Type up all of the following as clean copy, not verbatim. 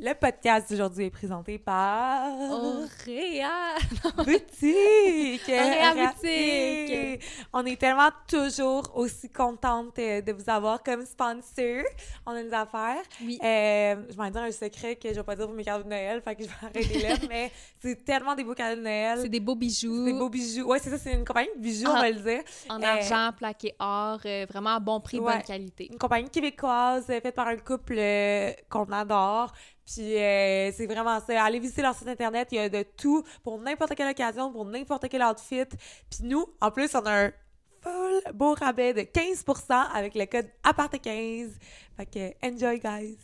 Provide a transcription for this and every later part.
Le podcast d'aujourd'hui est présenté par... Auréa! Boutique! Auréa Boutique! On est tellement toujours aussi contente de vous avoir comme sponsor. On a des affaires. Oui. Je vais dire un secret que je vais pas dire pour mes cadeaux de Noël, fait que je vais arrêter là, mais c'est tellement des beaux cadeaux de Noël. C'est des beaux bijoux. C'est des beaux bijoux. Ouais, c'est ça, c'est une compagnie de bijoux, on va le dire. En argent, plaqué or, vraiment à bon prix, bonne qualité. Une compagnie québécoise faite par un couple qu'on adore. Puis c'est vraiment ça. Allez visiter leur site internet, il y a de tout pour n'importe quelle occasion, pour n'importe quel outfit. Puis nous, en plus, on a un full beau rabais de 15% avec le code APARTE15. Fait que enjoy, guys!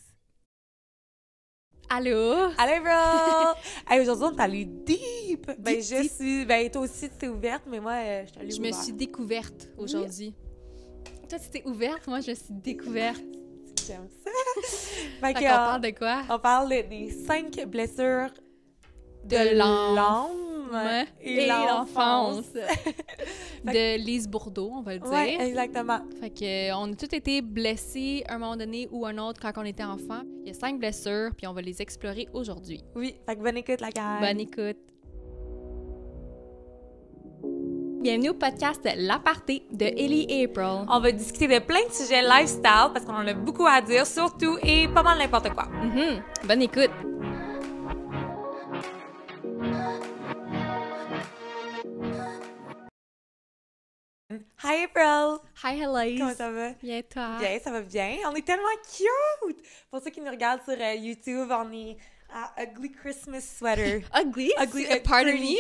Allô? Allô, bro! Hey, aujourd'hui, on est allé deep! Ben, je suis... Ben, toi aussi, tu t'es ouverte, mais moi, je suis allée Je me suis découverte aujourd'hui. Oui. Toi, tu t'es ouverte, moi, je me suis découverte. J'aime ça! Fait qu'on parle de quoi? On parle des 5 blessures de l'âme et l'enfance. De Lise Bourdeau, on va le dire. Oui, exactement. Fait que on a tous été blessés à un moment donné ou un autre quand on était enfant. Il y a 5 blessures, puis on va les explorer aujourd'hui. Oui, fait que bonne écoute, la gang. Bonne écoute. Bienvenue au podcast L'Aparté de Ellie et April. On va discuter de plein de sujets lifestyle parce qu'on en a beaucoup à dire, surtout et pas mal n'importe quoi. Bonne écoute. Hi April! Hi Helise! Comment ça va? Bien, toi? Bien, ça va bien. On est tellement cute! Pour ceux qui nous regardent sur YouTube, on est à Ugly Christmas Sweater. Ugly? Pardon me?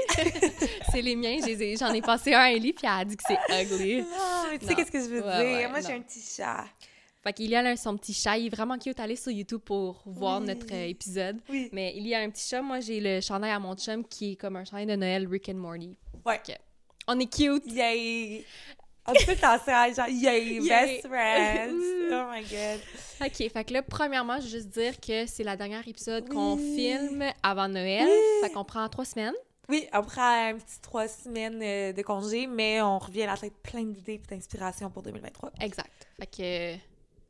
C'est les miens. J'en ai passé un à Ellie, puis elle a dit que c'est ugly. Non, mais tu sais qu'est-ce que je veux dire? Ouais, moi, j'ai un petit chat. Fait qu'il y a son petit chat. Il est vraiment cute. Allez sur YouTube pour voir notre épisode. Oui. Mais il y a un petit chat. Moi, j'ai le chandail à mon chum qui est comme un chandail de Noël Rick and Morty. Ouais. On est cute. Yay! On peut penser genre, yay, best friends! Oh my God! OK, fait que là, premièrement, je veux juste dire que c'est la dernière épisode qu'on filme avant Noël. Fait qu'on prend 3 semaines. Oui, on prend un petit 3 semaines de congé, mais on revient à la tête plein d'idées et d'inspiration pour 2023. Exact. Fait que...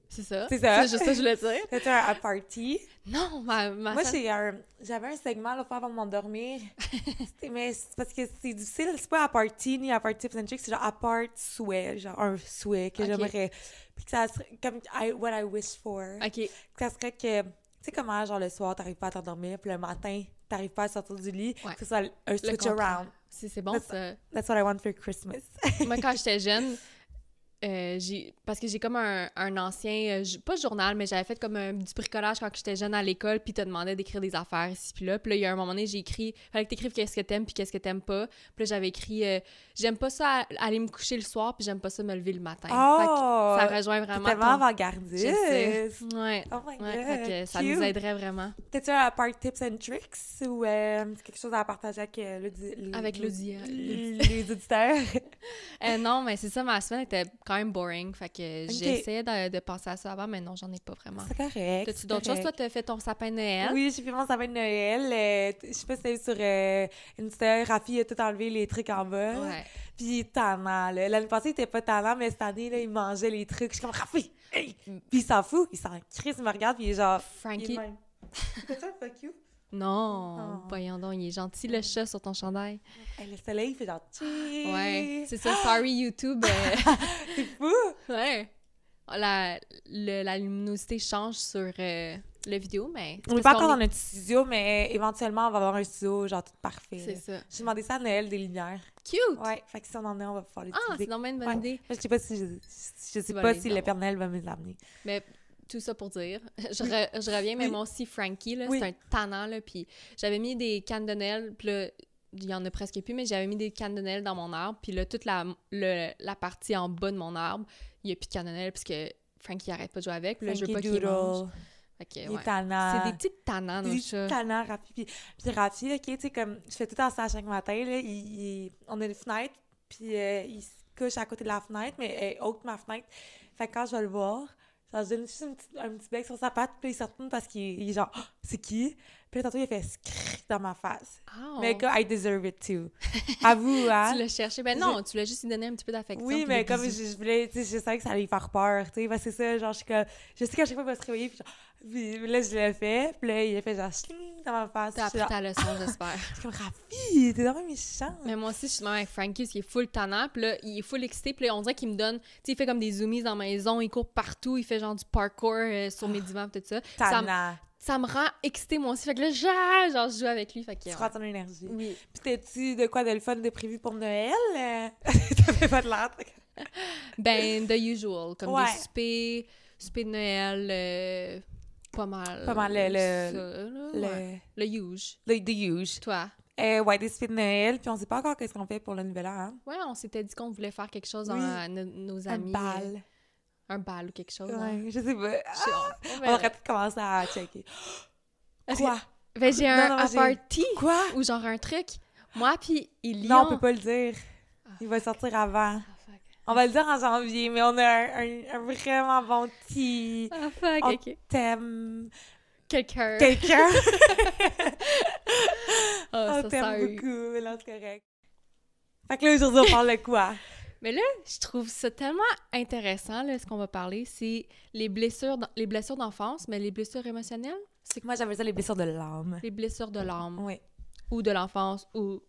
C'est ça. C'est ça. C'est juste ça que je voulais dire. C'était un party. Non, Moi, j'avais un segment l'autre fois avant de m'endormir. Mais c'est parce que c'est difficile. C'est pas à party ni à party tips and tricks. C'est genre à part souhait. Genre un souhait que j'aimerais. Puis que ça serait comme what I wish for. OK. Que ça serait que... Tu sais comment, genre, le soir, t'arrives pas à t'endormir, puis le matin, t'arrives pas à sortir du lit. Ouais. Que ce soit un switch around. C'est bon, ça. That's what I want for Christmas. Moi, quand j'étais jeune... parce que j'ai comme un ancien, pas journal, mais j'avais fait comme du bricolage quand j'étais jeune à l'école, puis te demandais d'écrire des affaires ici puis là. Puis là, il y a un moment donné, j'ai écrit, fallait que t'écrives qu'est-ce que t'aimes puis qu'est-ce que t'aimes pas. Puis là, j'avais écrit, j'aime pas ça aller me coucher le soir, puis j'aime pas ça me lever le matin. Oh! Fait que ça rejoint vraiment. Tellement avant-gardiste. Je sais. Ouais. Oh my God. Fait que ça nous aiderait vraiment. T'as-tu un part tips and tricks ou quelque chose à partager avec les auditeurs? Non, mais c'est ça, ma semaine était quand même boring. Fait que j'essayais de penser à ça avant, mais non, j'en ai pas vraiment. C'est correct. T'as-tu d'autres choses? Toi, t'as fait ton sapin de Noël? Oui, j'ai fait mon sapin de Noël. Je sais pas si t'as vu sur Insta, Rafi a tout enlevé les trucs en bas. Ouais. Puis il est tannant, là. L'année passée, il était pas tannant, mais cette année, là, il mangeait les trucs. Je suis comme, Rafi! Hey! Puis il s'en fout. Il s'en crisse, il me regarde, puis il est genre... Frankie... C'était ça, fuck you? Non, voyons donc, il est gentil, le chat, sur ton chandail. Hey, le soleil, il fait genre... Ouais, c'est ça, sorry YouTube. C'est fou! Ouais. La luminosité change sur la vidéo, mais... On n'est pas encore dans notre studio, mais éventuellement, on va avoir un studio genre tout parfait. C'est ça. J'ai demandé ça à Noël, des lumières. Cute! Ouais, fait que si on en a, on va pouvoir l'utiliser. Ah, c'est vraiment une bonne idée. Je sais pas si le Père Noël va me l'amener. Mais tout ça pour dire, je reviens, mais moi aussi, Frankie, là, c'est un tannant, là, puis j'avais mis des cannes de Noël, puis là, il y en a presque plus, mais j'avais mis des cannes de Noël dans mon arbre, puis là, toute la partie en bas de mon arbre, il n'y a plus de cannes de Noël, parce que Frankie arrête pas de jouer avec, puis là, je veux pas qu'il mange. Fait que, il est tannant. C'est des petites tannants, nos chats. Des tannants, Rafi. Puis Rafi, là, tu sais, comme, je fais tout en ça chaque matin, là, on a une fenêtre, puis il se couche à côté de la fenêtre, mais elle est haute, ma fenêtre. Fait que quand je vais le voir, genre, je donne juste un petit bec sur sa patte, puis il se retourne parce qu'il est genre, oh, c'est qui? Puis là, tantôt, il a fait scrirt dans ma face. Oh. Mais que I deserve it too. Avoue, hein? Tu l'as cherché. Ben non, tu l'as juste lui donné un petit peu d'affection. Oui, mais comme je voulais, tu sais, je savais que ça allait lui faire peur, tu sais. Ben, c'est ça, genre, je sais qu'à chaque fois qu'il va se réveiller, puis genre, Puis là, je l'ai fait. Puis là, il a fait genre chling dans ma face. T'as appris ta leçon, j'espère. Je suis comme, Rafi, t'es vraiment méchant. Mais moi aussi, je suis même avec Frankie, qui est full tannant. Puis là, il est full excité. Puis là, on dirait qu'il me donne... Tu sais, il fait comme des zoomies dans la maison. Il court partout. Il fait genre du parkour sur mes divans, tout ça. Tannant. Ça me rend excitée, moi aussi. Fait que là, genre, je joue avec lui. Fait que, tu prends ton énergie. Oui. Puis t'as-tu de quoi de le fun de prévu pour Noël? T'avais pas de l'air. Ben, the usual. Comme Ouais. des soupers de Noël, pas mal. Pas mal le huge. The huge. Toi? Ouais, des soupers de Noël. Puis on sait pas encore qu'est-ce qu'on fait pour le nouvel an. Hein? Ouais, on s'était dit qu'on voulait faire quelque chose Oui. à nos Un amis. bal. Un bal ou quelque chose. hein. Ouais, je sais pas. On On verra. aurait peut-être commencé à checker. Est-ce Quoi? Ben, j'ai Non, un j'ai- party Quoi? ou genre un truc. Moi puis Ilion. Non, on peut pas le dire. Il va sortir avant. Ah, fuck. On va le dire en janvier, mais on a un vraiment bon petit... Ah, fuck, On ok. t'aime... Quelqu'un. Quelqu'un. Oh, On ça, t'aime sorry. beaucoup, mais là, c'est correct. Fait que là, aujourd'hui, on parle de quoi? Mais là, je trouve ça tellement intéressant, là, ce qu'on va parler. C'est les blessures d'enfance, mais les blessures émotionnelles. C'est Moi, j'appelle ça les blessures de l'âme. les blessures de l'âme Oui. ou de l'enfance ou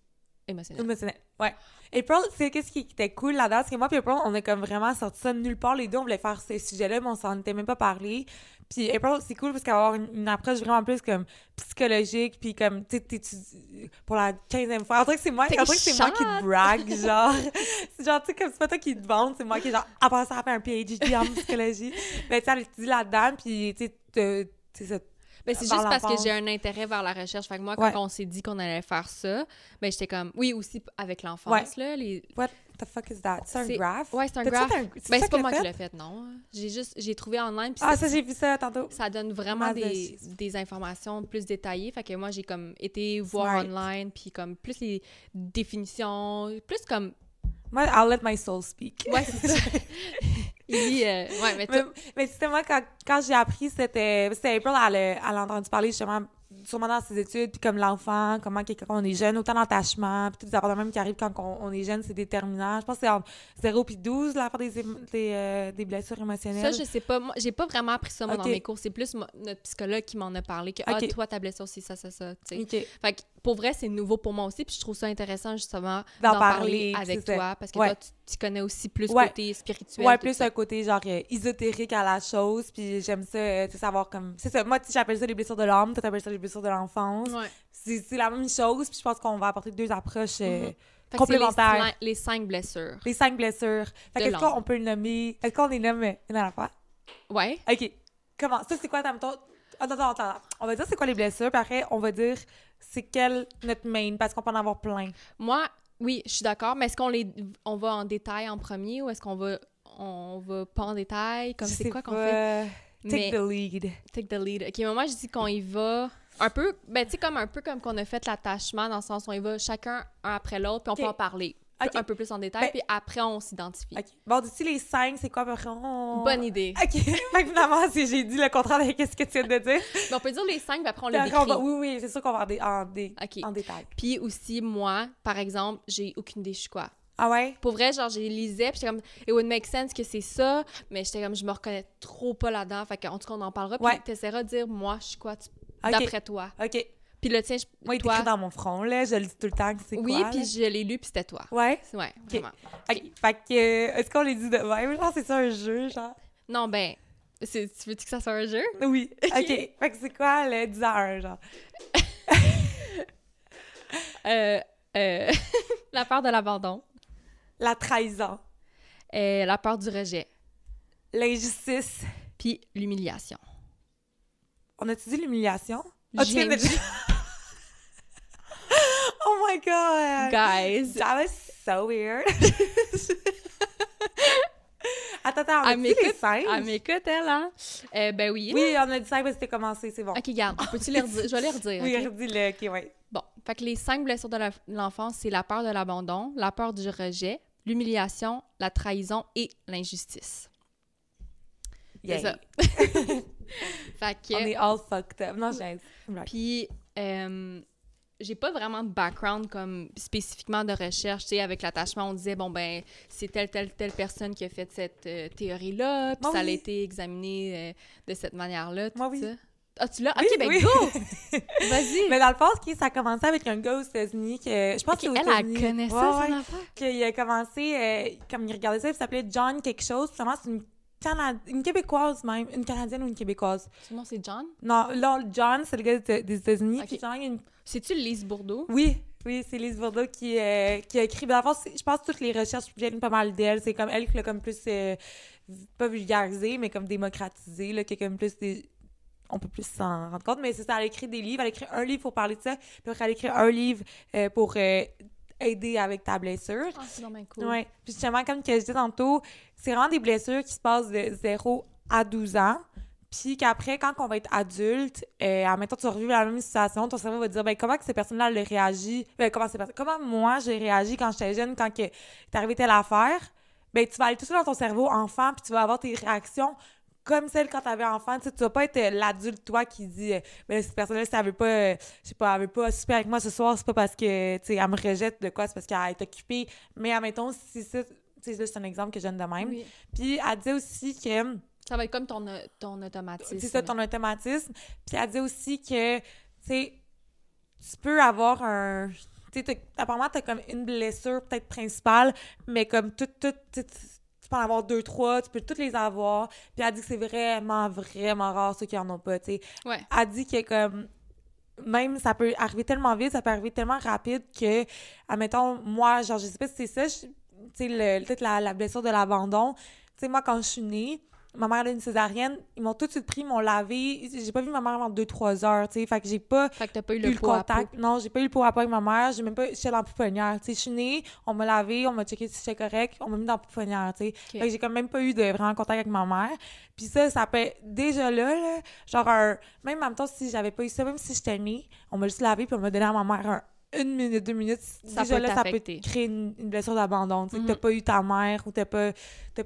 émotionnelles. Émotionnel. Ouais. April, c'est qu'est-ce qui était cool là-dedans? Parce que moi puis April, on a comme vraiment sorti ça de nulle part. Les deux, on voulait faire ces sujets-là, mais on s'en était même pas parlé. Puis April, c'est cool parce qu'elle va avoir une approche vraiment plus comme psychologique, puis comme, tu sais, t'étudies pour la 15e fois. On dirait que c'est moi, T'es on dirait que c'est moi qui te brague, genre. C'est genre, tu sais, comme c'est pas toi qui te vante, c'est moi qui, genre, après ça, elle fait un PhD en psychologie. Mais tu sais, elle étudie là-dedans, puis tu sais, ça. Ben, c'est Vers juste parce que l'enfance. j'ai un intérêt vers la recherche. Fait que moi, quand Ouais. on s'est dit qu'on allait faire ça, ben j'étais comme... Oui, aussi avec l'enfance, là. What the fuck is that? C'est un C'est- graph? Ouais, c'est un T'as-tu graph. fait Ben, ça c'est pas que moi t'as qui fait? l'ai fait, non. J'ai trouvé online, puis Ah, ça, j'ai vu ça tantôt. ça donne vraiment Masochiste. des informations plus détaillées. Fait que moi, j'ai comme été voir Smart. online, puis comme plus les définitions, plus comme... Moi, I'll let my soul speak. Ouais, c'est ça. Ouais, mais Mais c'était moi, quand j'ai appris, c'était April, elle a entendu parler justement, sûrement dans ses études, puis comme l'enfant, comment quand on est jeune, autant d'attachement, puis toutes les affaires de même qui arrivent quand on est jeune, c'est déterminant. Je pense que c'est entre 0 puis 12, l'affaire des blessures ça, émotionnelles. je sais pas. Moi, j'ai pas vraiment appris ça, moi, Ok. dans mes cours. C'est plus notre psychologue qui m'en a parlé, que, Ok. toi, ta blessure, c'est ça, tu sais. OK. Fait que, pour vrai, c'est nouveau pour moi aussi, puis je trouve ça intéressant, justement, D'en d'en parler, parler avec c'est ça. toi, parce que Ouais. toi, tu connais aussi plus Ouais. côté spirituel. Ouais, tout plus ça. un côté genre ésotérique à la chose, puis j'aime ça, tu sais, savoir comme... C'est ça, moi, tu sais, j'appelle ça les blessures de l'âme, toi, t'appelles ça les blessures de l'enfance. Ouais. C'est la même chose, puis je pense qu'on va apporter deux approches Fait que complémentaires. c'est les 5 blessures. Les 5 blessures. Fait De qu'est-ce qu'on peut le nommer? Est-ce qu'on les nomme une à la fois? Ouais. OK. Comment? Ça, c'est quoi, attends. On va dire c'est quoi les blessures, puis après, on va dire c'est quel notre main, parce qu'on peut en avoir plein. Moi, oui, je suis d'accord, mais est-ce on va en détail en premier ou est-ce qu'on va pas en détail? Comme Je c'est sais quoi qu'on pas. fait? Take the lead. Take the lead. OK, mais moi, je dis qu'on y va un peu, ben, tu sais, un peu comme qu'on a fait l'attachement, dans le sens où on y va chacun un après l'autre, puis on OK. peut en parler OK. un peu plus en détail, Ben- puis après, on s'identifie. OK. Bon, d'ici les 5, c'est quoi? Après, Bonne idée. OK. Fait que finalement, si j'ai dit le contraire de ce que tu viens de dire. Mais on peut dire les 5, puis après, on les Après, décrit. oui, c'est sûr qu'on va en OK. détail. Puis aussi, moi, par exemple, j'ai aucune idée je suis quoi. Ah ouais? Pour vrai, genre, j'ai lisais, puis j'étais comme, it would make sense que c'est ça, mais j'étais comme, je me reconnais trop pas là-dedans, fait qu'en tout cas, on en parlera, puis Ouais. t'essaieras de dire, moi, je suis quoi, OK. d'après toi. OK. Puis le tien, Moi, il est toi... écrit dans mon front, là. Je le dis tout le temps que c'est Oui, quoi, puis là. je l'ai lu, puis c'était toi. Ouais? Ouais, vraiment. OK. Fait que, est-ce qu'on les dit de même? Genre, c'est ça un jeu, genre? Non, ben, tu veux-tu que ça soit un jeu? Oui. OK. Fait que c'est quoi le 10 à 1, genre? La peur de l'abandon, La trahison. la peur du rejet, L'injustice. puis l'humiliation. On a-tu dit l'humiliation? Ah, tu viens de- J'ai- Oh my God! Guys, That was so weird. Attends, on a elle dit les m'écoute, 5? elle m'écoute, elle, hein? Ben oui. Oui, on a dit 5 parce que c'était commencé, c'est bon. OK, garde, peux-tu les redire? Je vais les redire, Oui, OK? redis-le, OK, ouais. Bon, fait que les 5 blessures de l'enfance, c'est la peur de l'abandon, la peur du rejet, l'humiliation, la trahison et l'injustice. C'est Yay. ça. Fait que... On est all fucked up. Non, j'ai... Right. Puis, j'ai pas vraiment de background comme spécifiquement de recherche. Tu sais, avec l'attachement, on disait, bon, ben, c'est telle personne qui a fait cette théorie-là, puis Moi, ça a oui. été examiné de cette manière-là, tout Moi, oui. ça. Ah, tu l'as? Oui, OK, ben oui. go! Vas-y! Mais dans le fond, ça a commencé avec un gars aux États-Unis que... Je pense que c'est aux Elle États-Unis. connaît ça, Ouais, son ouais. affaire? Qu'il a commencé, comme il regardait ça, il s'appelait John quelque chose. Puis vraiment, c'est une Québécoise même. Une Canadienne ou une Québécoise. Son nom, c'est John? Non, là, John, c'est le gars des États-Unis. Ok. Puis genre, il y a une... C'est-tu Lise Bourdeau? Oui, c'est Lise Bourdeau qui a écrit. Dans le fond, je pense que toutes les recherches viennent pas mal d'elle. C'est comme elle qui l'a comme plus, pas vulgarisé, mais comme démocratisé, là, qui a comme plus des... On peut plus s'en rendre compte, mais c'est ça, elle a écrit des livres. Elle a écrit un livre pour parler de ça, puis après, elle a écrit un livre pour aider avec ta blessure. Ah, c'est vraiment cool. Ouais. Puis justement, comme que je disais tantôt, c'est vraiment des blessures qui se passent de 0 à 12 ans. Puis qu'après, quand on va être adulte, admettons, tu revives la même situation, ton cerveau va te dire, ben comment que ces personnes-là le réagissent? Comment moi, j'ai réagi quand j'étais jeune, quand t'es arrivé telle affaire? Ben, tu vas aller tout seul dans ton cerveau enfant, puis tu vas avoir tes réactions comme celle quand t'avais enfant. Tu vas pas être l'adulte, toi, qui dit, ben, cette personne-là, si elle veut pas, je sais pas, elle veut pas souper avec moi ce soir, c'est pas parce que, tu sais, elle me rejette de quoi, c'est parce qu'elle est occupée. Mais, admettons, si ça, tu sais, c'est un exemple que je donne de même. Oui. Puis, elle disait aussi que... Ça va être comme ton automatisme. C'est ça, ton automatisme. Puis elle dit aussi que, tu sais, tu peux avoir un... Tu sais, apparemment, t'as comme une blessure peut-être principale, mais comme tu peux en avoir 2, 3, tu peux toutes les avoir. Puis elle dit que c'est vraiment, vraiment rare ceux qui en ont pas, tu sais. Ouais. Elle dit que comme... Même, ça peut arriver tellement vite, ça peut arriver tellement rapide que, admettons, moi, genre, je sais pas si c'est ça, tu sais, peut-être la blessure de l'abandon. Tu sais, moi, quand je suis née, ma mère a une césarienne, ils m'ont tout de suite pris, ils m'ont lavé. J'ai pas vu ma mère avant 2-3 heures, tu sais. Fait que j'ai pas Fait que t'as pas eu eu le pot à contact. peau. Non, j'ai pas eu le pot à peau avec ma mère. J'ai même pas... J'étais dans la pouponnière, tu sais. Je suis née, on m'a lavé, on m'a checké si j'étais correct, on m'a mis dans la pouponnière, tu sais. Okay. Fait que j'ai quand même pas eu de vraiment contact avec ma mère. Puis ça peut... Déjà là, genre même en même temps, si j'avais pas eu ça, même si j'étais née, on m'a juste lavé puis on m'a donné à ma mère 1 minute, 2 minutes, Ça déjà peut là, ça peut t'affecter. créer une blessure d'abandon. Tu sais, que t'as pas eu ta mère ou t'as pas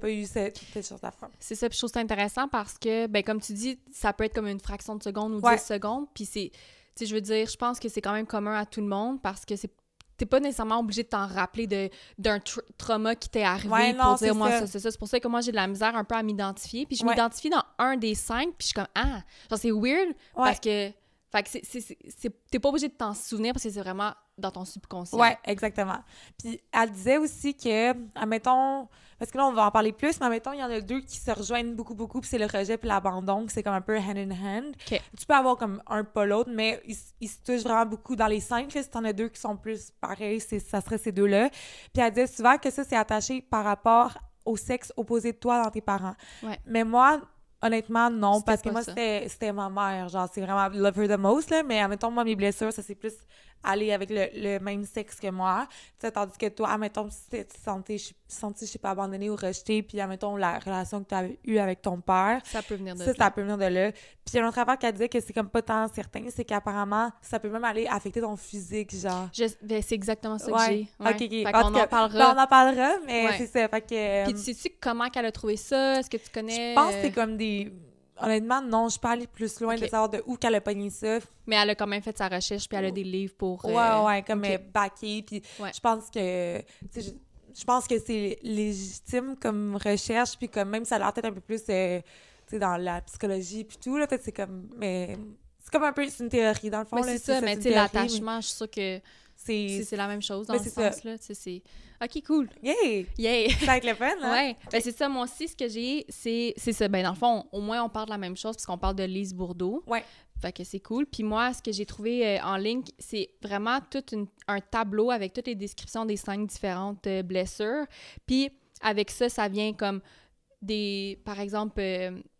eu cette chose à faire. C'est ça, puis je trouve ça intéressant parce que, ben comme tu dis, ça peut être comme une fraction de seconde ou Ouais. 10 secondes, puis c'est, tu sais, je veux dire, je pense que c'est quand même commun à tout le monde parce que t'es pas nécessairement obligé de t'en rappeler d'un trauma qui t'est arrivé Ouais, non, pour dire, c'est moi, ça. ça, c'est ça. C'est pour ça que moi, j'ai de la misère un peu à m'identifier, puis je Ouais. m'identifie dans un des 5, puis je suis comme, ah, genre c'est weird parce que... Fait que t'es pas obligé de t'en souvenir parce que c'est vraiment dans ton subconscient. Ouais, exactement. Puis elle disait aussi que, admettons, parce que là, on va en parler plus, mais admettons, il y en a 2 qui se rejoignent beaucoup, puis c'est le rejet puis l'abandon, que c'est comme un peu hand in hand. OK. Tu peux avoir comme un pas l'autre, mais ils se touchent vraiment beaucoup dans les 5. Là, si t'en as 2 qui sont plus pareils, ça serait ces 2-là. Puis elle disait souvent que ça, c'est attaché par rapport au sexe opposé de toi dans tes parents. Ouais. Mais moi... Honnêtement, non, C'était parce que pas moi, ça. c'était ma mère. Genre, c'est vraiment love her the most, là. Mais, admettons, moi, mes blessures, ça, c'est plus aller avec le même sexe que moi. Tu sais, tandis que toi, admettons, si tu te sentais, je sais pas, abandonnée ou rejetée, puis, admettons, la relation que tu as eue avec ton père, Ça peut venir de ça peut venir de là. Puis, il y a une autre affaire qu'elle disait que c'est comme pas tant certain, c'est qu'apparemment, ça peut même aller affecter ton physique, genre. Ben, c'est exactement ça que Ouais. j'ai. Ouais. OK. Fait En qu'on tout cas, en parlera. ben, on en parlera, mais Ouais. c'est ça. Fait que... Puis tu sais-tu comment qu'elle a trouvé ça? Est-ce que tu connais... Je pense que c'est comme des... Honnêtement, non, je peux aller plus loin Ok. de savoir de où qu'elle a pogné ça. Mais elle a quand même fait sa recherche, puis elle a des livres pour... Ouais, comme ok. backé. Puis Ouais. je pense que... tu sais, je pense que c'est légitime comme recherche, puis comme même ça a l'air peut-être un peu plus, tu sais, dans la psychologie puis tout, là, peut-être c'est comme... Mais c'est comme un peu... C'est une théorie, dans le fond, Mais là. c'est ça, mais une tu sais, théorie, l'attachement, je suis sûre que mais c'est la même chose dans mais le c'est sens, ça. là. Tu sais, c'est... OK, cool. Yay! Yay! Ça va être le fun, hein? Ouais, ben c'est ça, moi aussi, ce que j'ai, c'est ça. Ben dans le fond, au moins, on parle de la même chose, puisqu'on parle de Lise Bourdeau. Ouais. Fait que c'est cool. Puis moi, ce que j'ai trouvé en ligne, c'est vraiment tout un tableau avec toutes les descriptions des 5 différentes blessures. Puis avec ça, ça vient comme par exemple,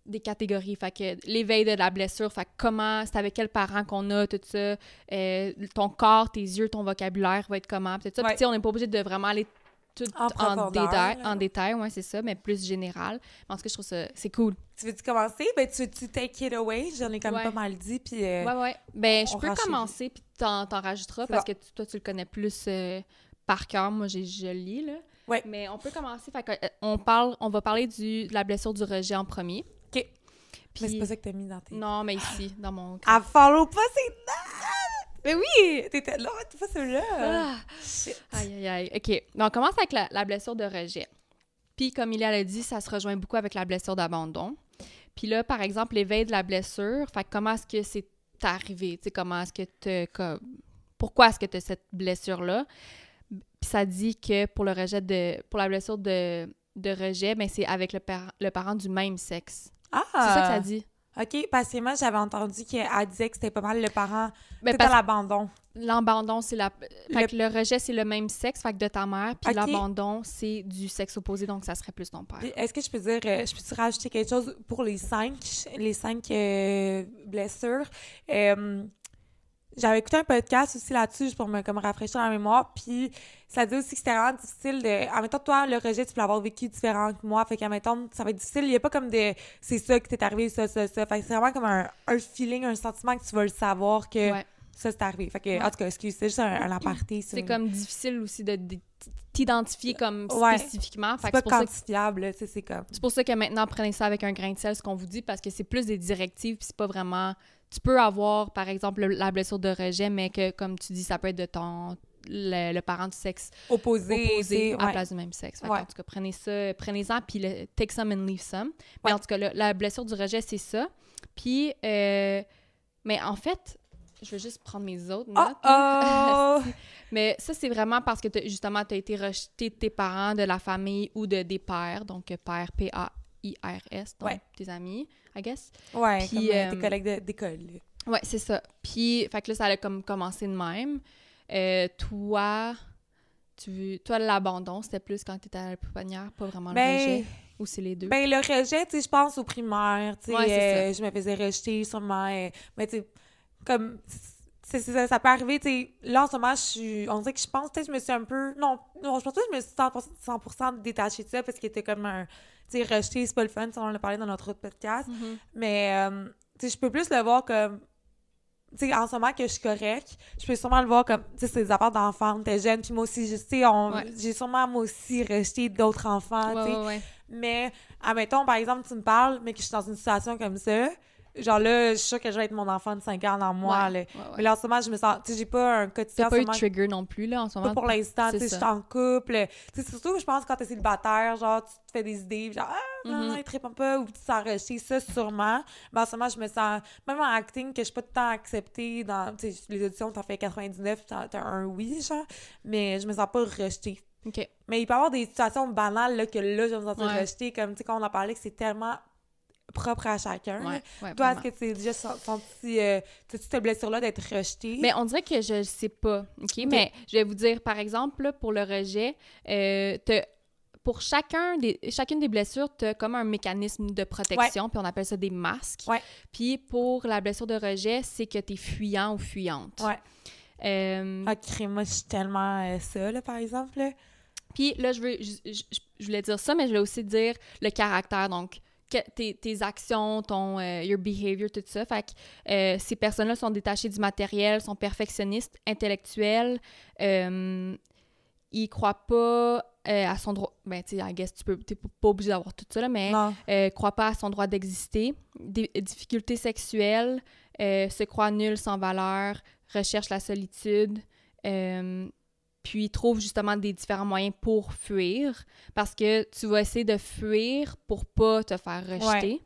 des catégories. Fait que l'éveil de la blessure, fait que comment, c'est avec quels parents qu'on a, tout ça, ton corps, tes yeux, ton vocabulaire va être comment, tout ça. Ouais. Puis tu sais, on n'est pas obligé de vraiment aller tout En profondeur, là. détail, ouais, c'est ça, mais plus général. En tout cas, je trouve ça, c'est cool. Tu veux-tu commencer? Ben, tu veux-tu take it away? J'en ai quand même Ouais. pas mal dit, puis... Ouais. Ben, je on peux renchérit. commencer, puis t'en rajouteras, C'est parce bon. que toi, tu le connais plus par cœur. Moi, je le lis, là. Ouais. Mais on peut commencer. Fait que, on va parler de la blessure du rejet en premier. OK. Puis, Mais c'est pas ça que t'as mis dans tes... non, mais ici, dans mon... Ah, follow pas ces dates! Mais oui! T'étais là, t'es pas celui-là! Ah! Shit. Aïe. OK. Donc, on commence avec la blessure de rejet. Puis, comme il a dit, ça se rejoint beaucoup avec la blessure d'abandon. Puis là, par exemple, l'éveil de la blessure, fait que comment est-ce que c'est arrivé? Tu sais, comment est-ce que pourquoi est-ce que tu as cette blessure-là? Puis ça dit que pour la blessure de rejet, ben c'est avec le parent du même sexe. Ah! C'est ça que ça dit. OK, parce que moi, j'avais entendu qu'elle disait que c'était pas mal le parent, Ben, c'était l'abandon. L'abandon, c'est fait que le rejet, c'est le même sexe, fait que de ta mère, puis OK. l'abandon, c'est du sexe opposé, donc ça serait plus ton père. Est-ce que je peux dire, je peux-tu rajouter quelque chose pour les cinq blessures? J'avais écouté un podcast aussi là-dessus, juste pour me comme rafraîchir la mémoire, puis ça dit aussi que c'était vraiment difficile de... Admettons, toi, le rejet, tu peux l'avoir vécu différent que moi, fait qu'admettons, ça va être difficile. Il n'y a pas comme de... C'est ça qui t'est arrivé, ça. Fait que c'est vraiment comme un feeling, un sentiment que tu vas le savoir que ça, c'est arrivé. Fait que, en tout cas, excuse, c'est juste un aparté. C'est comme difficile aussi de t'identifier comme spécifiquement. C'est pas quantifiable, là, tu sais, c'est comme... C'est pour ça que maintenant, prenez ça avec un grain de sel, ce qu'on vous dit, parce que c'est plus des directives, puis c'est pas vraiment... Tu peux avoir, par exemple, la blessure de rejet, mais que, comme tu dis, ça peut être de le parent du sexe opposé à la place du même sexe. Fait en tout cas, prenez-en, puis take some and leave some. Mais en tout cas, la blessure du rejet, c'est ça. Puis, mais en fait, je vais juste prendre mes autres notes. Mais ça, c'est vraiment parce que, justement, tu as été rejeté de tes parents, de la famille ou des pères. Donc, père, P-A-I-R-S, donc tes amis, I guess. Ouais, puis, comme tes collègues d'école. Ouais, c'est ça. Puis, fait que là, ça a comme commencé de même. Toi, l'abandon, c'était plus quand t'étais à la pouponnière, pas vraiment le rejet? Ou c'est les deux? Ben, le rejet, tu sais, je pense au primaire, tu sais. Je me faisais rejeter sûrement, mais tu sais, comme... ça peut arriver, tu sais, là, en ce moment, on dirait que je pense, peut-être que je me suis un peu... Non, je pense pas que je me suis 100% détachée de ça, parce qu'il était comme un... Tu sais, rejeter, c'est pas le fun, on en a parlé dans notre autre podcast, mais, tu sais, je peux plus le voir comme... Tu sais, en ce moment que je suis correcte, je peux sûrement le voir comme, tu sais, c'est des affaires d'enfants, t'es jeune, puis moi aussi, tu sais, j'ai sûrement, moi aussi, rejeté d'autres enfants, tu sais. Mais, admettons, par exemple, tu me parles, mais que je suis dans une situation comme ça, genre là, je suis sûre que je vais être mon enfant de 5 ans dans moi, là. Mais là, en ce moment, je me sens... Tu sais, j'ai pas un quotidien... T'as pas eu de trigger non plus, là, en ce moment? Pas pour l'instant, tu sais, je suis en couple. Tu sais, surtout, je pense, quand t'es célibataire, genre, tu te fais des idées, genre, non, il trippe pas, ou tu te sens rejeté, ça, sûrement. Mais en ce moment, je me sens... Même en acting, que je suis pas tout le temps acceptée dans... Tu sais, les auditions, t'en fais 99, t'as un oui, genre. Mais je me sens pas rejetée. OK. Mais il peut y avoir des situations banales, là, que là, je vais me sentir rejetée, comme, tu sais, quand on en parlait, que c'est tellement... propre à chacun. Toi, est-ce que tu as déjà senti cette blessure-là d'être rejetée? Mais on dirait que je sais pas, OK? Mais je vais vous dire, par exemple, là, pour le rejet, pour chacune des blessures, tu as comme un mécanisme de protection, puis on appelle ça des masques. Puis pour la blessure de rejet, c'est que tu es fuyant ou fuyante. Moi, je suis tellement ça, là, par exemple. Là. Puis là, je voulais dire ça, mais je voulais aussi dire le caractère, donc tes actions, your behavior, tout ça. Fait que ces personnes-là sont détachées du matériel, sont perfectionnistes, intellectuelles, ils croient pas à son droit... Ben, tu sais, I guess, t'es pas obligé d'avoir tout ça, là, mais croient pas à son droit d'exister, des difficultés sexuelles, se croient nuls, sans valeur, recherchent la solitude, puis trouve justement des différents moyens pour fuir, parce que tu vas essayer de fuir pour pas te faire rejeter.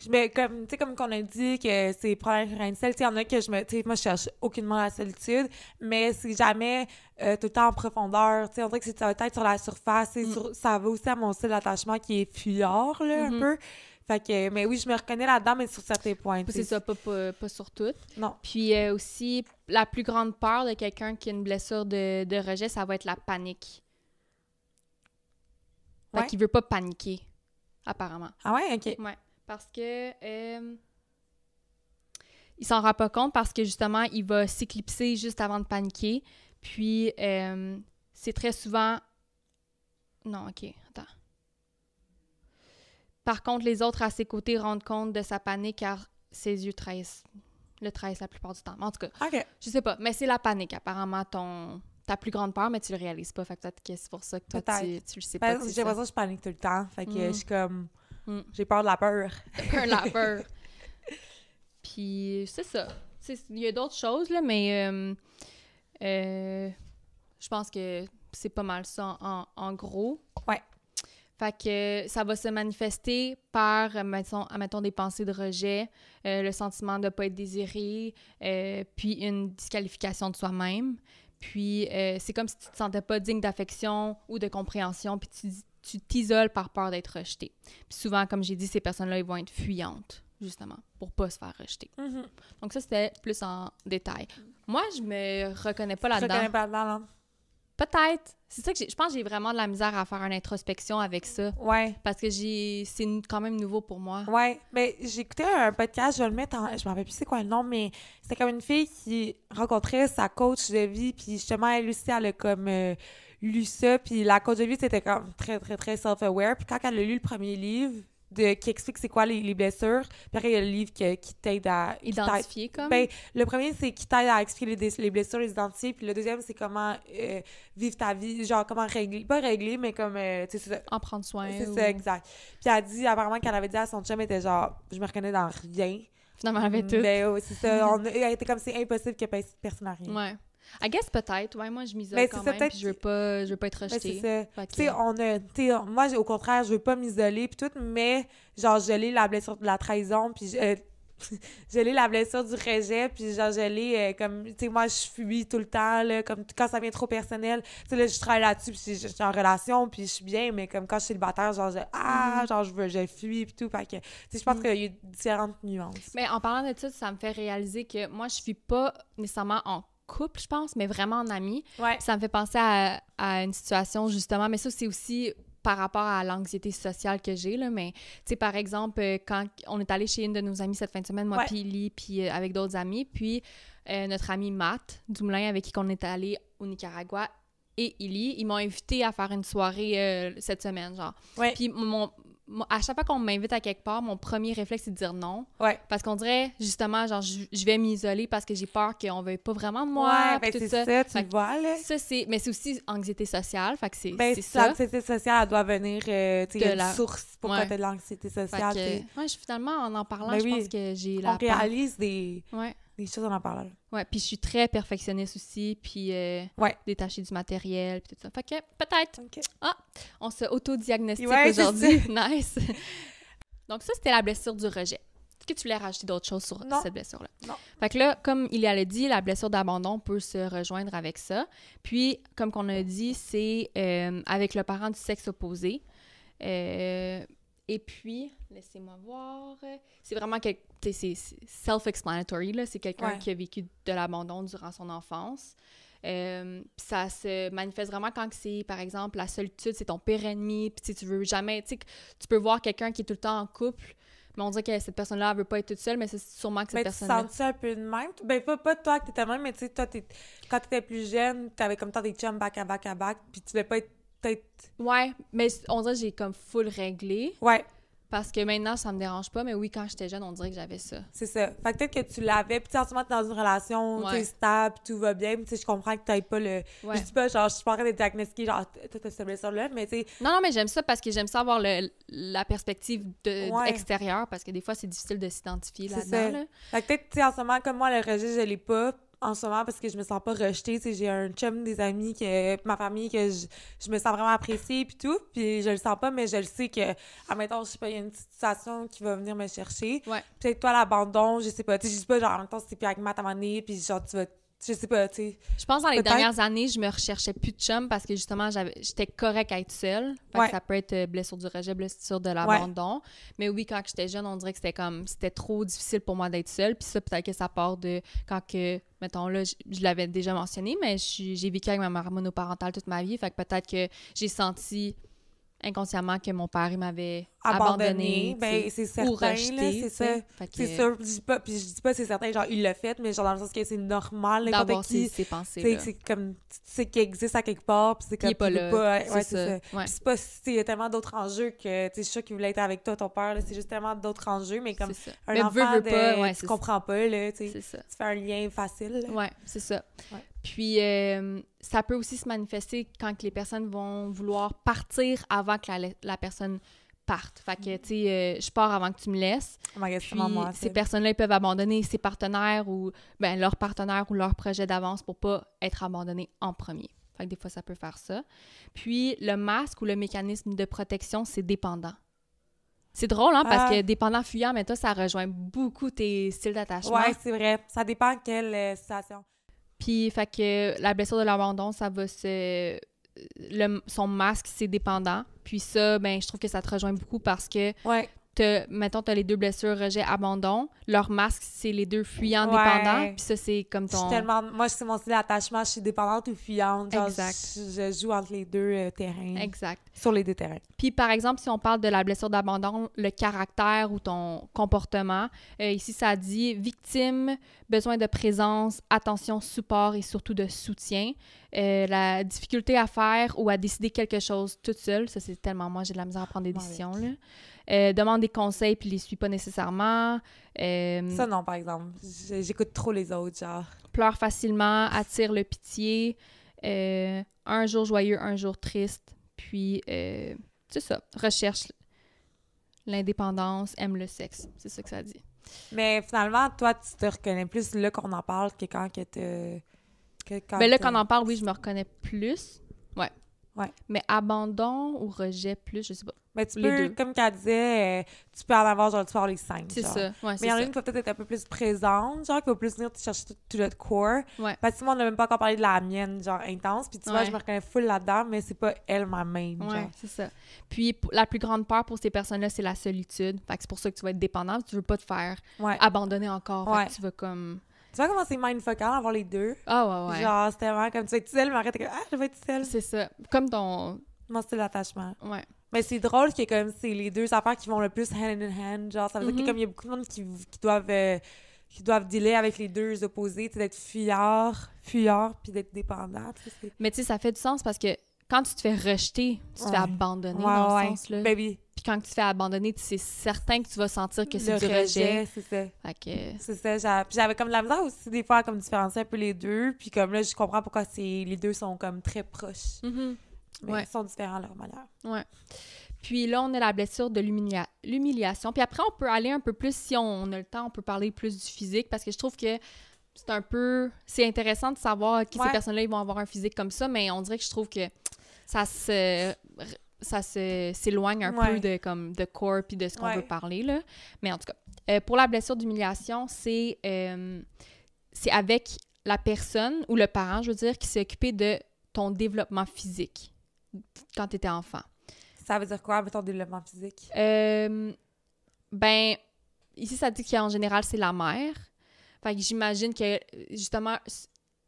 Mais comme qu'on a dit que c'est problème grain de sel, il y en a que moi je cherche aucunement la solitude, mais c'est jamais tout le temps en profondeur, on dirait que ça va être sur la surface, ça va aussi à mon style d'attachement qui est fuyard, là, un peu. Fait que, mais oui, je me reconnais là-dedans, mais sur certains points. C'est ça, pas sur toutes. Non. Puis aussi, la plus grande peur de quelqu'un qui a une blessure de rejet, ça va être la panique. Fait qu'il veut pas paniquer, apparemment. Ah ouais? OK. Ouais. Parce que il s'en rend pas compte parce que justement, il va s'éclipser juste avant de paniquer. Puis c'est très souvent... Non, OK, attends. Par contre, les autres à ses côtés rendent compte de sa panique car ses yeux le trahissent la plupart du temps. En tout cas, je sais pas, mais c'est la panique, apparemment, ta plus grande peur, mais tu le réalises pas. Fait que peut-être que c'est pour ça que toi, tu le sais pas. J'ai l'impression que je panique tout le temps. Fait que je suis comme... J'ai peur de la peur. T'as peur de la peur. Puis c'est ça. Il y a d'autres choses, là, mais je pense que c'est pas mal ça en gros. Ouais. Fait que ça va se manifester par, admettons, des pensées de rejet, le sentiment de ne pas être désiré, puis une disqualification de soi-même. Puis c'est comme si tu ne te sentais pas digne d'affection ou de compréhension, puis tu t'isoles par peur d'être rejeté. Puis souvent, comme j'ai dit, ces personnes-là, ils vont être fuyantes, justement, pour pas se faire rejeter. Mm-hmm. Donc ça, c'était plus en détail. Moi, je me reconnais pas là-dedans. Je reconnais pas là-dedans, non? Peut-être. C'est ça que je pense que j'ai vraiment de la misère à faire une introspection avec ça. Ouais. Parce que c'est quand même nouveau pour moi. Ouais. Mais j'ai écouté un podcast, je vais le mettre en... Je me rappelle plus c'est quoi le nom, mais c'était comme une fille qui rencontrait sa coach de vie, puis justement, elle aussi, elle a comme lu ça, puis la coach de vie, c'était comme très, très, très self-aware. Puis quand elle a lu le premier livre, qui explique c'est quoi les blessures. Puis après, il y a le livre qui t'aide à... Identifier, comme? Ben, le premier, c'est qui t'aide à expliquer les blessures, les identifier. Puis le deuxième, c'est comment vivre ta vie, genre comment régler... Pas régler, mais comme... tu sais, c'est ça. En prendre soin. C'est ça, exact. Puis elle a dit, apparemment, qu'elle avait dit à son chum, elle était genre, je me reconnais dans rien. Finalement, elle avait tout. Ben oui, c'est ça. Elle était comme, c'est impossible que personne n'a rien. Ouais. I guess peut-être. Ouais, moi, je m'isole ben, quand ça, même, puis je veux pas être rejetée. Ben, c'est ça. Tu sais, moi, au contraire, je veux pas m'isoler, puis tout, mais genre, je l'ai la blessure de la trahison, puis je l'ai la blessure du rejet, puis genre, je l'ai comme, tu sais, moi, je fuis tout le temps, là, comme quand ça devient trop personnel, tu sais, là, je travaille là-dessus, puis je suis en relation, puis je suis bien, mais comme quand je suis célibataire, genre, genre, je fuis, puis tout, fait que, tu sais, je pense qu'il y a différentes nuances. Mais en parlant de ça me fait réaliser que moi, je suis pas nécessairement en couple, je pense, mais vraiment en ami. Ouais. Ça me fait penser à une situation, justement, mais ça, c'est aussi par rapport à l'anxiété sociale que j'ai, là, mais, tu sais, par exemple, quand on est allé chez une de nos amies cette fin de semaine, moi, puis Lee, puis avec d'autres amis, puis notre ami Matt Dumoulin, avec qui on est allé au Nicaragua, et Illy, ils m'ont invité à faire une soirée cette semaine, genre. Ouais. Puis à chaque fois qu'on m'invite à quelque part, mon premier réflexe, c'est de dire non. Ouais. Parce qu'on dirait, justement, genre, je vais m'isoler parce que j'ai peur qu'on veuille pas vraiment de moi. Ouais, ben tout c'est ça, tu vois, là. Ça, mais c'est aussi anxiété sociale, fait que c'est ça. L'anxiété sociale, elle doit venir, tu sais, il y a une source pour ouais. t'as de l'anxiété sociale. Finalement, en parlant, ben je pense que j'ai la on réalise des choses en parlant. Ouais, puis je suis très perfectionniste aussi, puis détachée du matériel, puis tout ça. Fait que, peut-être. Okay. Ah, on se autodiagnostique aujourd'hui. Nice. Donc ça, c'était la blessure du rejet. Est-ce que tu voulais rajouter d'autres choses sur cette blessure-là? Non. Fait que là, comme il a dit, la blessure d'abandon peut se rejoindre avec ça. Puis, comme qu'on a dit, c'est avec le parent du sexe opposé. Et puis, laissez-moi voir, c'est vraiment c'est self-explanatory, là. C'est quelqu'un qui a vécu de l'abandon durant son enfance. Ça se manifeste vraiment quand c'est, par exemple, la solitude, c'est ton pire ennemi, puis tu veux jamais, tu peux voir quelqu'un qui est tout le temps en couple, mais on dirait que cette personne-là, elle veut pas être toute seule, mais c'est sûrement que cette personne-là... Mais tu sens-tu un peu de même? Ben, pas toi que t'étais même, mais tu sais, toi, quand t'étais plus jeune, t'avais comme tant des chums back à back, puis tu voulais pas être peut-être... Ouais, mais on dirait que j'ai comme full réglé. Ouais. Parce que maintenant, ça me dérange pas, mais oui, quand j'étais jeune, on dirait que j'avais ça. C'est ça. Fait que peut-être que tu l'avais, puis en ce moment, t'es dans une relation, t'es stable, tout va bien, puis tu sais, je comprends que t'aies pas le... Ouais. Je dis pas, genre, je suis pas en train de diagnostiquer, genre, t'as cette blessure-là, mais tu sais... Non, mais j'aime ça parce que j'aime ça avoir la perspective extérieure, parce que des fois, c'est difficile de s'identifier là-dedans. Là. Fait que peut-être, tu sais, en ce moment, comme moi, le rejet, je l'ai pas en ce moment parce que je me sens pas rejetée. Tu sais, j'ai un chum, des amis, ma famille, que je me sens vraiment appréciée puis tout. Puis je le sens pas, mais je le sais que, admettons, je sais pas, il y a une situation qui va venir me chercher. Ouais. Peut-être toi, l'abandon, je sais pas. Tu sais, je dis pas, genre, en même temps, c'était plus avec Matt à un moment donné, puis genre, tu vas... Je sais pas, tu sais. Je pense que dans les dernières années, je me recherchais plus de chum parce que justement, j'étais correcte à être seule. Fait que ça peut être blessure du rejet, blessure de l'abandon. Ouais. Mais oui, quand j'étais jeune, on dirait que c'était trop difficile pour moi d'être seule. Puis ça, peut-être que ça part de quand que, mettons là, je l'avais déjà mentionné, mais j'ai vécu avec ma mère monoparentale toute ma vie. Fait que peut-être que j'ai senti inconsciemment que mon père, il m'avait abandonné, ben c'est certain, ou rejeté, c'est ça. C'est sûr, je dis pas c'est certain, genre il l'a fait, mais genre dans le sens que c'est normal, n'importe qui, ces pensées-là. C'est comme, tu sais qu'il existe à quelque part, puis c'est comme, il est pas là, ouais, c'est ça. Puis c'est pas, il y a tellement d'autres enjeux que, tu sais, je suis sûre qu'il voulait être avec toi, ton père, là, c'est juste tellement d'autres enjeux, mais comme un enfant, tu comprends pas, là, tu sais, tu fais un lien facile. Ouais, c'est ça. Ouais. Puis, ça peut aussi se manifester quand les personnes vont vouloir partir avant que la personne parte. Fait que, tu sais, je pars avant que tu me laisses. Puis, ces personnes-là, ils peuvent abandonner ses partenaires ou, leur partenaire ou leur projet d'avance pour pas être abandonnés en premier. Fait que des fois, ça peut faire ça. Puis, le masque ou le mécanisme de protection, c'est dépendant. C'est drôle, hein, parce que dépendant fuyant, mais toi, ça rejoint beaucoup tes styles d'attachement. Ouais, c'est vrai. Ça dépend de quelle situation. Puis, fait que la blessure de l'abandon, ça va son masque, c'est dépendant. Puis ça, ben, je trouve que ça te rejoint beaucoup parce que... Ouais. Mettons, t'as les 2 blessures, rejet, abandon. Leur masque, c'est les 2 fuyants dépendants. Puis ça, c'est comme ton... Moi, c'est mon style d'attachement. Je suis dépendante ou fuyante. Genre, exact. Je joue entre les 2 terrains. Exact. Sur les 2 terrains. Puis, par exemple, si on parle de la blessure d'abandon, le caractère ou ton comportement, ici, ça dit victime, besoin de présence, attention, support et surtout de soutien. La difficulté à faire ou à décider quelque chose toute seule. Ça, c'est tellement moi, j'ai de la misère à prendre des décisions, là. Demande des conseils puis les suis pas nécessairement. Ça, non, par exemple. J'écoute trop les autres, genre. Pleure facilement, attire le pitié. Un jour joyeux, un jour triste. Puis, c'est ça. Recherche l'indépendance, aime le sexe. C'est ça que ça dit. Mais finalement, toi, tu te reconnais plus là qu'on en parle que quand que Ben là, quand on en parle, oui, je me reconnais plus. Ouais. Mais abandon ou rejet plus, je sais pas. Mais tu les peux, deux. comme qu'elle disait, tu peux en avoir, genre, tu peux avoir les 5. C'est genre. ça. Ouais, Mais c'est il y en a ça. une qui va peut-être être un peu plus présente, genre, qui va plus venir te chercher tout notre core. Ouais. Parce que moi, on n'a même pas encore parlé de la mienne, genre, intense. Puis tu vois, je me reconnais full là-dedans, mais c'est pas elle ma main, genre. Ouais, c'est ça. Puis la plus grande peur pour ces personnes-là, c'est la solitude. Fait que c'est pour ça que tu vas être dépendante. Tu veux pas te faire abandonner encore. Fait que tu vas comme... Tu vois comment c'est mindfuckant d'avoir les 2? Ah ouais. Genre, c'est vraiment comme tu vas être seule, mais arrête, je vais être seule. C'est ça. Comme ton... Mon style d'attachement. Ouais. Mais c'est drôle que comme c'est les 2 affaires qui vont le plus hand in hand. Genre, ça veut dire que comme il y a beaucoup de monde qui doivent dealer avec les 2 opposés, tu sais, d'être fuyard, puis d'être dépendant. Mais tu sais, ça fait du sens parce que quand tu te fais rejeter, tu te fais abandonner dans ce sens-là. Baby. Puis quand tu te fais abandonner, c'est certain que tu vas sentir que c'est du rejet. C'est ça. Fait que... C'est ça. Puis j'avais comme de la misère aussi des fois à comme différencier un peu les 2. Puis comme là, je comprends pourquoi les 2 sont comme très proches. Mais ils sont différents à leur manière. Ouais. Puis là, on a la blessure de l'humiliation. Puis après, on peut aller un peu plus, si on a le temps, on peut parler plus du physique, parce que je trouve que c'est intéressant de savoir que ces personnes-là, ils vont avoir un physique comme ça, mais on dirait que je trouve que ça s'éloigne un peu de corps puis de ce qu'on veut parler, là. Mais en tout cas, pour la blessure d'humiliation, c'est avec la personne ou le parent, je veux dire, qui s'est occupé de ton développement physique quand tu étais enfant. Ça veut dire quoi avec ton développement physique? Ben, ici, ça dit qu'en général, c'est la mère. Fait que j'imagine que, justement,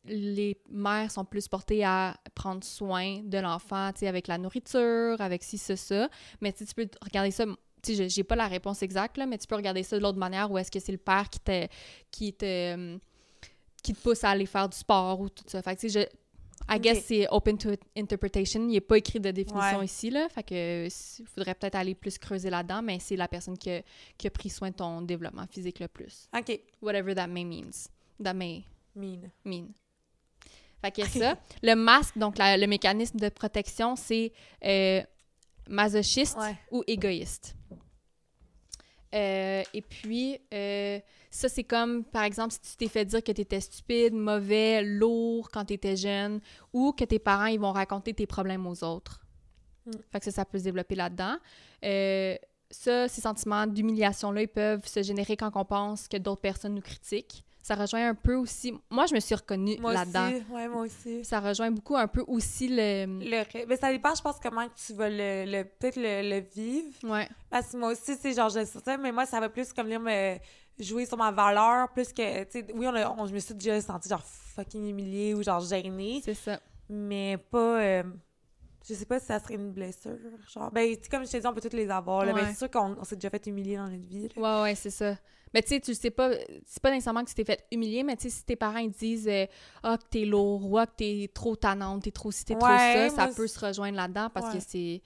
les mères sont plus portées à prendre soin de l'enfant, tu sais, avec la nourriture, avec ci, ça. Mais tu peux regarder ça... Tu sais, j'ai pas la réponse exacte, là, mais tu peux regarder ça de l'autre manière, où est-ce que c'est le père qui te pousse à aller faire du sport ou tout ça. Fait que, tu sais, I guess c'est open to interpretation. Il n'est pas écrit de définition ici, là. Fait que il faudrait peut-être aller plus creuser là-dedans, mais c'est la personne qui a pris soin de ton développement physique le plus. OK. Whatever that may means. That may mean. Fait que ça. Le masque, donc le mécanisme de protection, c'est masochiste ou égoïste. Et puis, ça, c'est comme, par exemple, si tu t'es fait dire que tu étais stupide, mauvais, lourd quand tu étais jeune, ou que tes parents, ils vont raconter tes problèmes aux autres. Fait que ça peut se développer là-dedans. Ces sentiments d'humiliation-là, ils peuvent se générer quand on pense que d'autres personnes nous critiquent. Ça rejoint un peu aussi... Moi, je me suis reconnue là-dedans. Moi aussi. Ça rejoint beaucoup un peu aussi mais ça dépend, je pense, comment tu vas peut-être le vivre. Ouais. Parce que moi aussi, c'est genre, je sais ça, mais moi, ça va plus comme venir me jouer sur ma valeur, plus que, tu sais, oui, je me suis déjà sentie genre fucking humiliée ou genre gênée. C'est ça. Mais pas... je sais pas si ça serait une blessure, genre... Ben, comme je te dis, on peut toutes les avoir, là, mais c'est sûr qu'on s'est déjà fait humilier dans notre vie, là. Ouais, c'est ça. Mais tu sais, tu sais pas... C'est pas nécessairement que tu t'es fait humilier, mais tu sais, si tes parents, ils disent « Ah, que t'es lourd » ou « Ah, que t'es trop tannante, t'es trop ci, t'es trop ça », ça peut se rejoindre là-dedans parce que c'est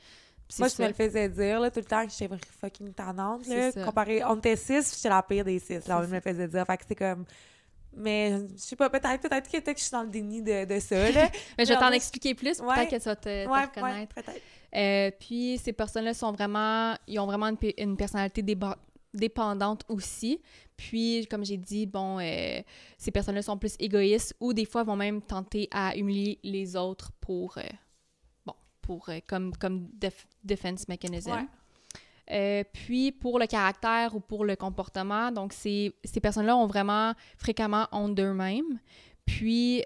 moi, je me le faisais dire, là, tout le temps, que j'étais fucking tannante, là. Comparé... On était 6, j'étais la pire des 6, là, on me le faisait dire. Fait que c'est comme... Mais je sais pas, peut-être que je suis dans le déni de ça, là. Mais je vais t'en expliquer plus, peut-être que tu vas te reconnaître. Peut-être. Puis ces personnes-là ils ont vraiment une personnalité dépendante aussi. Puis, comme j'ai dit, bon, ces personnes-là sont plus égoïstes ou des fois vont même tenter à humilier les autres pour comme defense mechanism. Ouais. Puis, pour le caractère ou pour le comportement, donc ces personnes-là ont vraiment fréquemment honte d'eux-mêmes. Puis,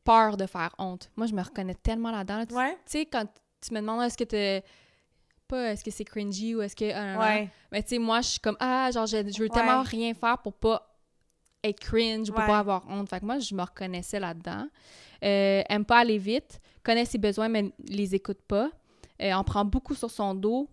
peur de faire honte. Moi, je me reconnais tellement là-dedans. Là. Tu sais, quand tu me demandes est-ce que c'est cringy ou est-ce que... Ouais. Mais tu sais, moi, je suis comme, genre, je veux tellement rien faire pour pas être cringe ou pour pas avoir honte. Fait que moi, je me reconnaissais là-dedans. Aime pas aller vite, connaît ses besoins, mais les écoute pas. En prend beaucoup sur son dos.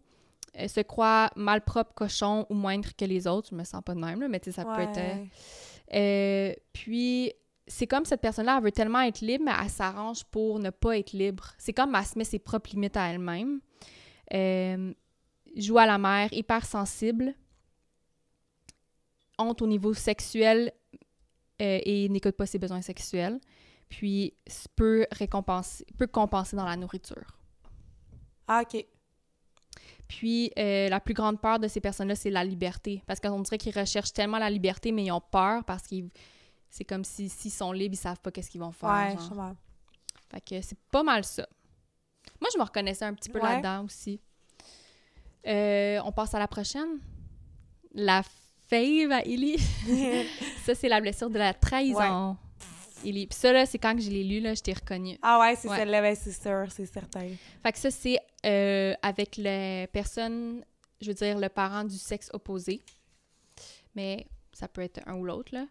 Se croit malpropre, cochon ou moindre que les autres. Je me sens pas de même, là, mais tu sais, ça peut être... puis... C'est comme cette personne-là, elle veut tellement être libre, mais elle s'arrange pour ne pas être libre. C'est comme elle se met ses propres limites à elle-même. Joue à la mère, hypersensible. Honte au niveau sexuel et n'écoute pas ses besoins sexuels. Puis peut compenser dans la nourriture. Ah, OK. Puis la plus grande peur de ces personnes-là, c'est la liberté. Parce qu'on dirait qu'ils recherchent tellement la liberté, mais ils ont peur parce qu'ils... C'est comme s'ils sont libres, ils savent pas qu'est-ce qu'ils vont faire. Ouais, je comprends. Fait que c'est pas mal ça. Moi, je me reconnaissais un petit peu là-dedans aussi. On passe à la prochaine. La fave à Ellie. Ça, c'est la blessure de la trahison. Ellie. Puis ça, là, c'est quand que je l'ai lu, là, je t'ai reconnue. Ah ouais, c'est celle-là, ben, c'est sûr, c'est certain. Fait que ça, c'est avec les personnes, je veux dire, le parent du sexe opposé. Mais... ça peut être un ou l'autre, là.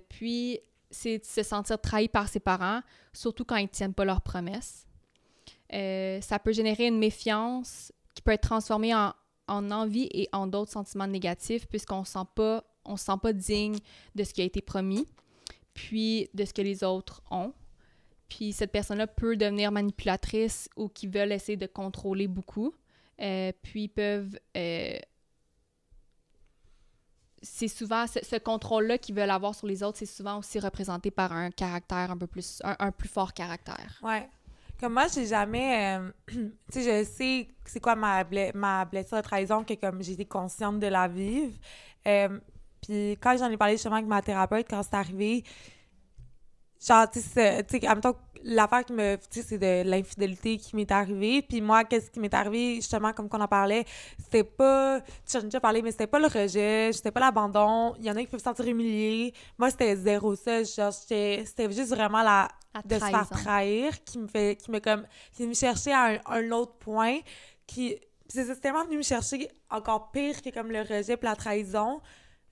Puis, c'est de se sentir trahi par ses parents, surtout quand ils ne tiennent pas leurs promesses. Ça peut générer une méfiance qui peut être transformée en envie et en d'autres sentiments négatifs, puisqu'on ne se sent pas digne de ce qui a été promis, puis de ce que les autres ont. Puis, cette personne-là peut devenir manipulatrice ou qui veulent essayer de contrôler beaucoup. Puis, peuvent... c'est souvent ce contrôle-là qu'ils veulent avoir sur les autres, c'est souvent aussi représenté par un caractère un peu plus... un plus fort caractère. Ouais. Comme moi, j'ai jamais... tu sais, je sais c'est quoi ma blessure de trahison, que comme j'ai été consciente de la vivre. Puis quand j'en ai parlé justement avec ma thérapeute, quand c'est arrivé, genre, tu sais, en même temps, l'affaire qui me... Tu sais, c'est de l'infidélité qui m'est arrivée. Puis moi, qu'est-ce qui m'est arrivé, justement, comme qu'on en parlait, c'était pas... Tu en as déjà parlé, mais c'était pas le rejet, c'était pas l'abandon. Il y en a qui peuvent se sentir humiliés. Moi, c'était zéro ça. Genre, c'était juste vraiment de se faire trahir qui me cherchait à un autre point. C'est tellement venu me chercher encore pire que comme le rejet puis la trahison.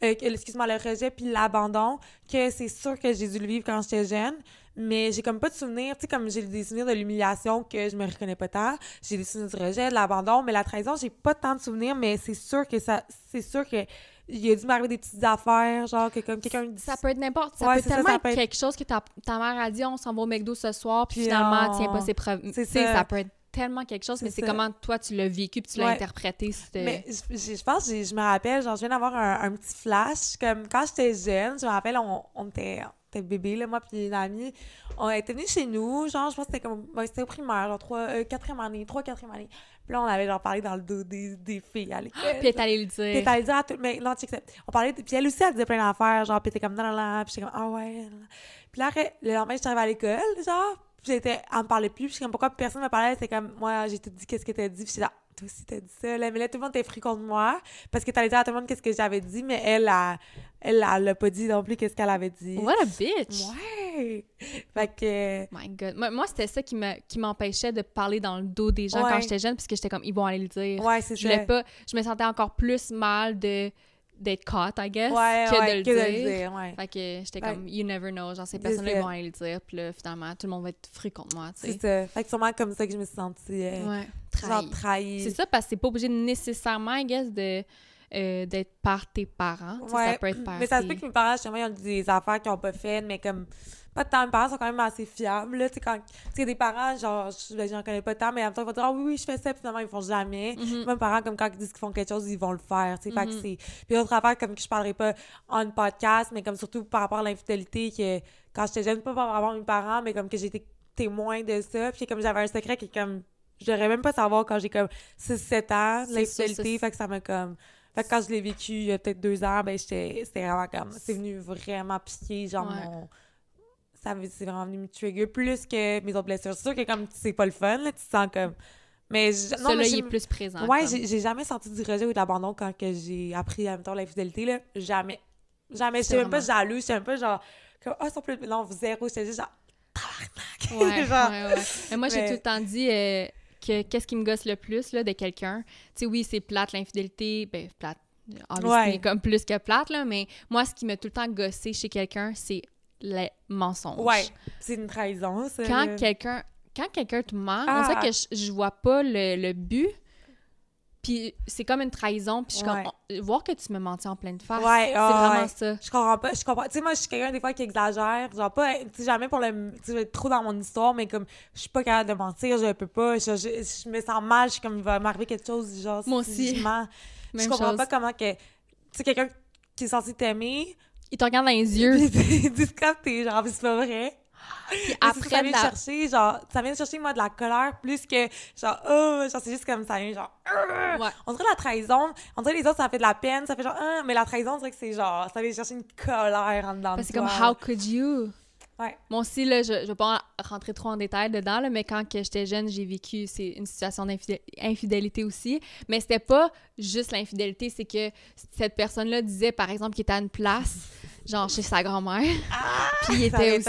Le rejet puis l'abandon, que c'est sûr que j'ai dû le vivre quand j'étais jeune, mais j'ai comme pas de souvenirs, tu sais, comme j'ai des souvenirs de l'humiliation que je me reconnais pas tant, j'ai des souvenirs du rejet, de l'abandon, mais la trahison, j'ai pas tant de souvenirs, mais c'est sûr que il a dû m'arriver des petites affaires, genre que comme quelqu'un... Ça peut être n'importe... Ça peut tellement être quelque chose que ta mère a dit, on s'en va au McDo ce soir, puis finalement, tiens pas ses preuves. C'est ça. Ça peut être tellement quelque chose, mais c'est comment toi tu l'as vécu puis tu l'as interprété. Mais je pense, je me rappelle, genre je viens d'avoir un petit flash, comme quand j'étais jeune, je me rappelle, on était bébé, là, moi puis une amie, on était venus chez nous, genre je pense que c'était au primaire, genre 4e année. Puis là, on avait genre parlé dans le dos des filles à l'école. Puis elle allait le dire. Puis elle allait dire à tout, mais non, tu sais, on parlait, puis elle aussi, elle disait plein d'affaires, genre, puis elle était comme, non, puis j'étais comme, ah ouais. Puis là, le lendemain, je suis arrivée à l'école, genre, puis elle me parlait plus, puis comme, pourquoi personne me parlait, c'est comme, moi, j'ai tout dit qu'est-ce que t'as dit, puis j'étais là, toi aussi t'as dit ça, là, mais là, tout le monde était fru contre moi, parce que t'allais dire à tout le monde qu'est-ce que j'avais dit, mais elle l'a pas dit non plus qu'est-ce qu'elle avait dit. What a bitch! Ouais! Fait que... My God. Moi, c'était ça qui m'empêchait de parler dans le dos des gens quand j'étais jeune, puisque j'étais comme, ils vont aller le dire. Ouais, c'est ça. Je me sentais encore plus mal d'être caught, I guess, que de le dire. Ouais. Fait que j'étais comme, you never know, genre, ces personnes-là vont aller le dire, puis là, finalement, tout le monde va être fru contre moi, tu sais. C'est ça. Fait que sûrement comme ça que je me suis sentie... trahie. C'est ça, parce que c'est pas obligé nécessairement, I guess, d'être par tes parents. Ça peut être par mais ça se peut que mes parents, justement, ils ont des affaires qu'ils ont pas faites, mais comme... Pas tant, mes parents sont quand même assez fiables, là, tu sais, quand... Tu sais, des parents, genre, j'en connais pas tant, mais en même temps, ils vont dire « Ah oui, je fais ça », puis finalement, ils font jamais. Mes parents, comme quand ils disent qu'ils font quelque chose, ils vont le faire, tu sais, fait que c'est... Puis autre affaire, comme que je parlerai pas en podcast, mais comme surtout par rapport à l'infidélité, que quand j'étais jeune, pas par rapport à mes parents, mais comme que j'ai été témoin de ça, puis comme j'avais un secret qui est comme... Je devrais même pas savoir quand j'ai comme 6-7 ans, l'infidélité, fait que ça m'a comme... Fait que quand je l'ai vécu il y a peut-être 2 ans, ben c'était vraiment comme... C'est venu vraiment piquer, genre mon... C'est vraiment venu me trigger plus que mes autres blessures. C'est sûr que comme c'est pas le fun, là, tu te sens comme... Mais celui-là, il est plus présent. Ouais, j'ai jamais senti du rejet ou de l'abandon quand que j'ai appris, en même temps, l'infidélité, là. Jamais. J'étais même pas jalouse, j'étais même pas genre... Comme, oh, plus... Non, zéro, j'étais juste genre... Ouais, ouais. Mais moi, j'ai tout le temps dit que qu'est-ce qui me gosse le plus, là, de quelqu'un. Tu sais, oui, c'est plate, l'infidélité. Ben, plate. C'est comme plus que plate, là. Mais moi, ce qui m'a tout le temps gossé chez quelqu'un, c'est les mensonges. Ouais, c'est une trahison, ça. Quand quelqu'un te ment, on dirait que je vois pas le but. Puis c'est comme une trahison. Puis je suis comme... voir que tu me mentis en pleine face, c'est vraiment ça. Je comprends pas. Tu sais, moi, je suis quelqu'un, des fois, qui exagère. Genre, pas... Tu sais, jamais pour le... Tu sais, trop dans mon histoire, mais comme... Je suis pas capable de mentir, je peux pas. Je me sens mal. Je suis comme, il va m'arriver quelque chose, genre... Moi aussi. Je comprends pas comment que... Tu sais, quelqu'un qui est censé t'aimer... Il te regarde dans les yeux. Il dit comme t'es genre, c'est pas vrai. Puis après, ça vient chercher, genre, ça vient chercher, moi, de la colère, plus que, genre, genre, c'est juste comme ça vient, genre, On dirait la trahison, on dirait les autres, ça fait de la peine, ça fait genre, mais la trahison, on dirait que c'est genre, ça vient chercher une colère en dedans de toi. C'est comme, how could you? Ouais. Moi aussi, là, je vais pas rentrer trop en détail dedans, là, mais quand j'étais jeune, j'ai vécu une situation d'infidélité aussi. Mais c'était pas juste l'infidélité, c'est que cette personne-là disait, par exemple, qu'il était à une place, genre chez sa grand-mère. Puis il était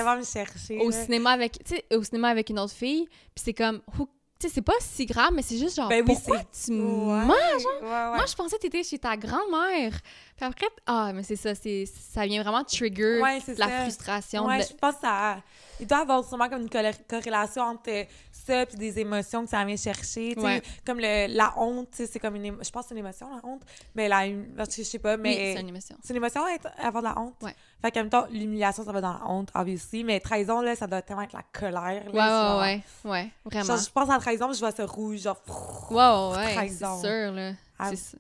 au cinéma avec une autre fille. Puis c'est comme, tu sais, c'est pas si grave, mais c'est juste genre, pourquoi tu mens, genre? Moi, je pensais que t'étais chez ta grand-mère. Puis après, mais c'est ça, ça vient vraiment trigger la frustration. Ouais, je pense que il doit y avoir sûrement comme une corrélation entre ça puis des émotions que ça vient chercher, tu sais, comme la honte, tu sais, c'est comme je pense que c'est une émotion, la honte, mais je sais pas, mais... Oui, c'est une émotion. C'est une émotion, avoir de la honte? Ouais. Fait qu'en même temps, l'humiliation, ça va dans la honte, obviously, mais trahison, là, ça doit tellement être la colère, là. Ouais, vraiment. Genre, je pense à la trahison, je vois ça rouge, genre... Ouais, c'est sûr, là.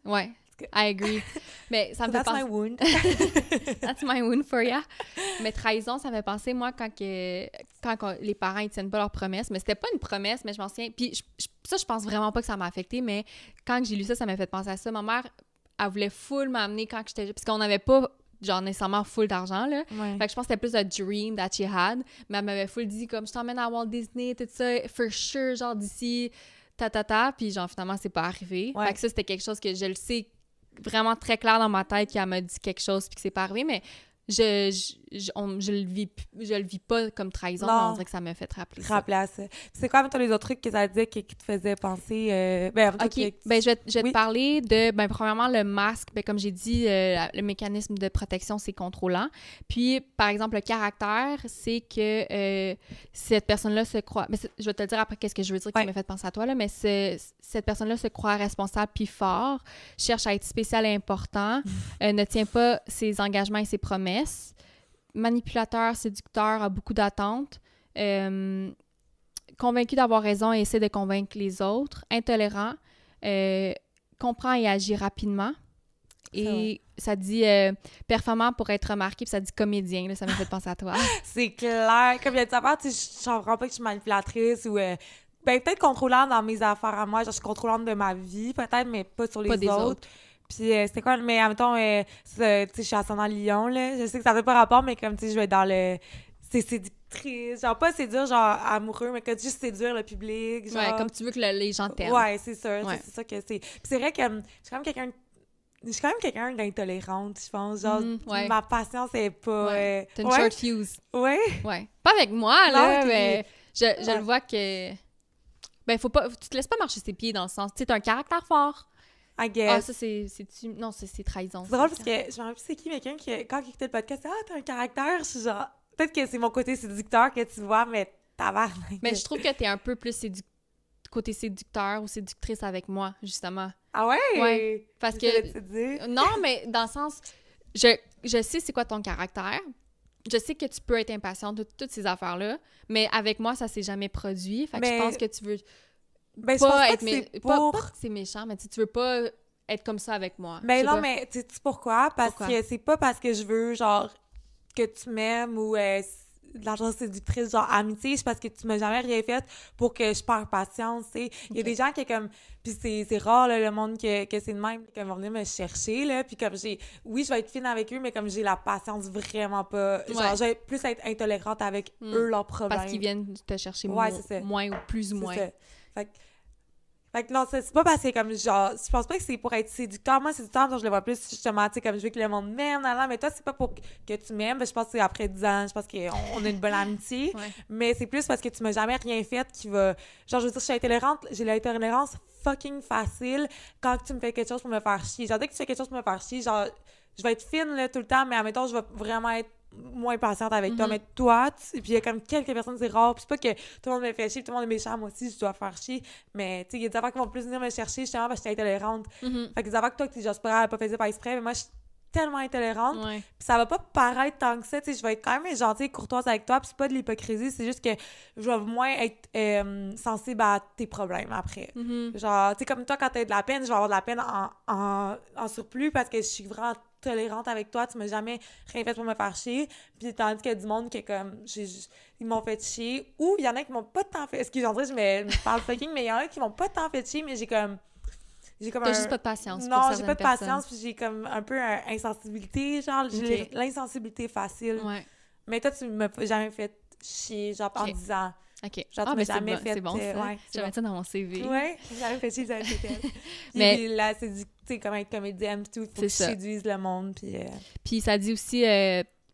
Ouais. I agree. Mais ça me fait penser... That's my wound. That's my wound for ya. Mais trahison, ça me fait penser, moi, quand les parents, ils tiennent pas leurs promesses. Mais c'était pas une promesse, mais je m'en souviens. Puis je pense vraiment pas que ça m'a affectée, mais quand j'ai lu ça, ça m'a fait penser à ça. Ma mère, elle voulait full m'amener quand j'étais... Parce qu'on n'avait pas, genre, nécessairement full d'argent, là. Ouais. Fait que je pense que c'était plus un dream that she had. Mais elle m'avait full dit, comme, je t'emmène à Walt Disney, tout ça, for sure, genre, d'ici, Puis genre, finalement, c'est pas arrivé. Ouais. Fait que ça, c'était quelque chose que je le sais vraiment très clair dans ma tête qu'elle m'a dit quelque chose puis que c'est pas arrivé, mais je le vis pas comme trahison, mais on dirait que ça m'a fait rappeler à ça. C'est quoi, mettons, les autres trucs que ça disait qui te faisaient penser... OK. Ben, je vais te parler de... Ben, premièrement, le masque. Ben, comme j'ai dit, le mécanisme de protection, c'est contrôlant. Puis, par exemple, le caractère, c'est que cette personne-là se croit... Ben, je vais te le dire après qu'est-ce que je veux dire qui m'a fait penser à toi, là, mais cette personne-là se croit responsable puis fort, cherche à être spécial et important, ne tient pas ses engagements et ses promesses, manipulateur, séducteur, a beaucoup d'attentes, convaincu d'avoir raison et essaie de convaincre les autres, intolérant, comprend et agit rapidement, et ça dit performant pour être remarqué, puis ça dit comédien, là, ça m'a fait penser à toi. C'est clair, comme il y a des affaires, tu sais, je comprends pas que je suis manipulatrice ou... peut-être contrôlante dans mes affaires à moi, genre je suis contrôlante de ma vie, peut-être, mais pas sur les autres. Puis c'était quoi, mais en même temps, tu sais, je suis ascendant Lion, là. Je sais que ça fait pas rapport, mais comme, tu sais, je vais être dans le... C'est séductrice. Genre, pas séduire, genre, amoureux, mais que juste séduire le public, genre... Ouais, comme tu veux que les gens t'aiment. Ouais, c'est sûr. Ouais. C'est ça que c'est... Puis c'est vrai que je suis quand même quelqu'un d'intolérante, je pense. Genre, ma patience est pas... T'as une short fuse. Ouais? Ouais. Pas avec moi, là, mais je le vois que... Ben, faut pas... Tu te laisses pas marcher ses pieds, dans le sens... Tu sais, t'as un caractère fort. I guess. Ah, ça, non, c'est trahison. C'est drôle parce que je me rappelle plus c'est qui, quelqu'un qui, quand il écoutait le podcast, t'as un caractère. Je suis genre, peut-être que c'est mon côté séducteur que tu vois, mais tabarnak. Mais je trouve que t'es un peu plus côté séducteur ou séductrice avec moi, justement. Ah ouais? Ouais. Parce que. Non, mais dans le sens, je sais c'est quoi ton caractère. Je sais que tu peux être impatiente de toutes ces affaires-là, mais avec moi, ça s'est jamais produit. Fait que je pense que tu veux. Ben, je pense pas que pas que c'est méchant, mais tu veux pas être comme ça avec moi. Mais non, mais tu sais pourquoi? Parce que c'est pas parce que je veux, genre, que tu m'aimes ou de l'argent séductrice, genre amitié, c'est parce que tu m'as jamais rien fait pour que je perds patience, tu sais. Il y a des gens qui, comme... Puis c'est rare, là, le monde que c'est de même, qui vont venir me chercher, là, puis comme oui, je vais être fine avec eux, mais comme j'ai la patience vraiment pas... Genre, je vais plus être intolérante avec eux, leurs problèmes. Parce qu'ils viennent te chercher moins ou plus ou moins. Fait que non, c'est pas parce que comme genre, je pense pas que c'est pour être séducteur. Moi, séducteur, genre, je le vois plus justement, tu sais, comme je veux que le monde m'aime, mais toi, c'est pas pour que tu m'aimes. Je pense que c'est après 10 ans, je pense qu'on a une bonne amitié. Mais c'est plus parce que tu m'as jamais rien fait qui va. Genre, je veux dire, je suis intolérante, j'ai l'intolérance fucking facile quand tu me fais quelque chose pour me faire chier. Genre, dès que tu fais quelque chose pour me faire chier, genre, je vais être fine là, tout le temps, mais admettons, je vais vraiment être moins patiente avec toi, mais toi, puis il y a comme quelques personnes, c'est rare, puis c'est pas que tout le monde me fait chier, tout le monde est méchant, moi aussi, je dois faire chier, mais tu sais, il y a des affaires qui vont plus venir me chercher, justement, parce que je suis intolérante. Fait que des affaires que toi, que t'es genre, c'est pas fait par exprès, mais moi, je suis tellement intolérante, puis ça va pas paraître tant que ça, tu sais, je vais être quand même gentille et courtoise avec toi, puis c'est pas de l'hypocrisie, c'est juste que je vais moins être sensible à tes problèmes après. Genre, tu sais, comme toi, quand t'as de la peine, je vais avoir de la peine en surplus, parce que je suis vraiment tolérante avec toi, tu m'as jamais rien fait pour me faire chier, puis tandis qu'il y a du monde qui est comme, ils m'ont fait chier, ou il y en a qui m'ont pas tant fait, excusez-moi, je me parle fucking, mais il y en a qui m'ont pas tant fait chier, mais j'ai comme t'as juste pas de patience non, j'ai pas de patience, puis j'ai comme un peu insensibilité, genre, j'ai l'insensibilité facile. Mais toi, tu m'as jamais fait chier, genre, en disant... OK. Genre, tu m'as jamais fait... C'est bon, ça. J'avais ça dans mon CV. Ouais, jamais fait chier, jamais fait elle. Mais là, c'est du... Tu sais, comme être comédienne, puis tout, faut que je séduise le monde, puis... Puis ça dit aussi...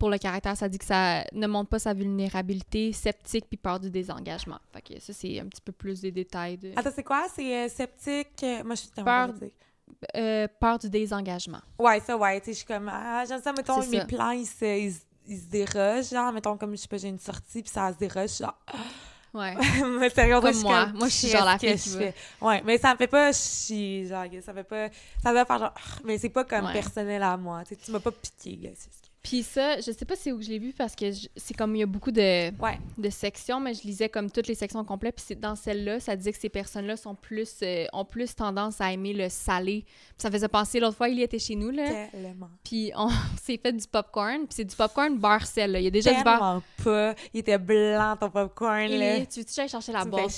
pour le caractère, ça dit que ça ne montre pas sa vulnérabilité, sceptique puis peur du désengagement. Fait que ça, c'est un petit peu plus des détails. Attends, c'est quoi? C'est sceptique... Moi, je suis tellement peur du désengagement. Ouais, ça, ouais. Tu sais, je suis comme... Ah, j'aime ça, mettons, mes plans, ils se dérogent. Genre, mettons, comme, je sais pas, j'ai une sortie, puis ça se déroge, genre... Ouais. Mais sérieux, comme moi. Moi, je suis genre la fille qui veut. Ouais, mais ça me fait pas chier, genre, ça me fait faire genre... Mais c'est pas comme personnel à moi, tu m'as pas piqué, là, c'est ce que... Puis ça, je sais pas c'est où je l'ai vu parce que c'est comme il y a beaucoup de sections, mais je lisais comme toutes les sections complètes. Puis dans celle-là, ça disait que ces personnes-là sont ont plus tendance à aimer le salé. Puis ça faisait penser, l'autre fois, il était chez nous, là. Tellement. Puis on s'est fait du popcorn. Puis c'est du popcorn beurre sel, là. Il y a déjà du beurre. Tellement pas. Il était blanc, ton popcorn, là. Tu veux-tu aller chercher la boîte?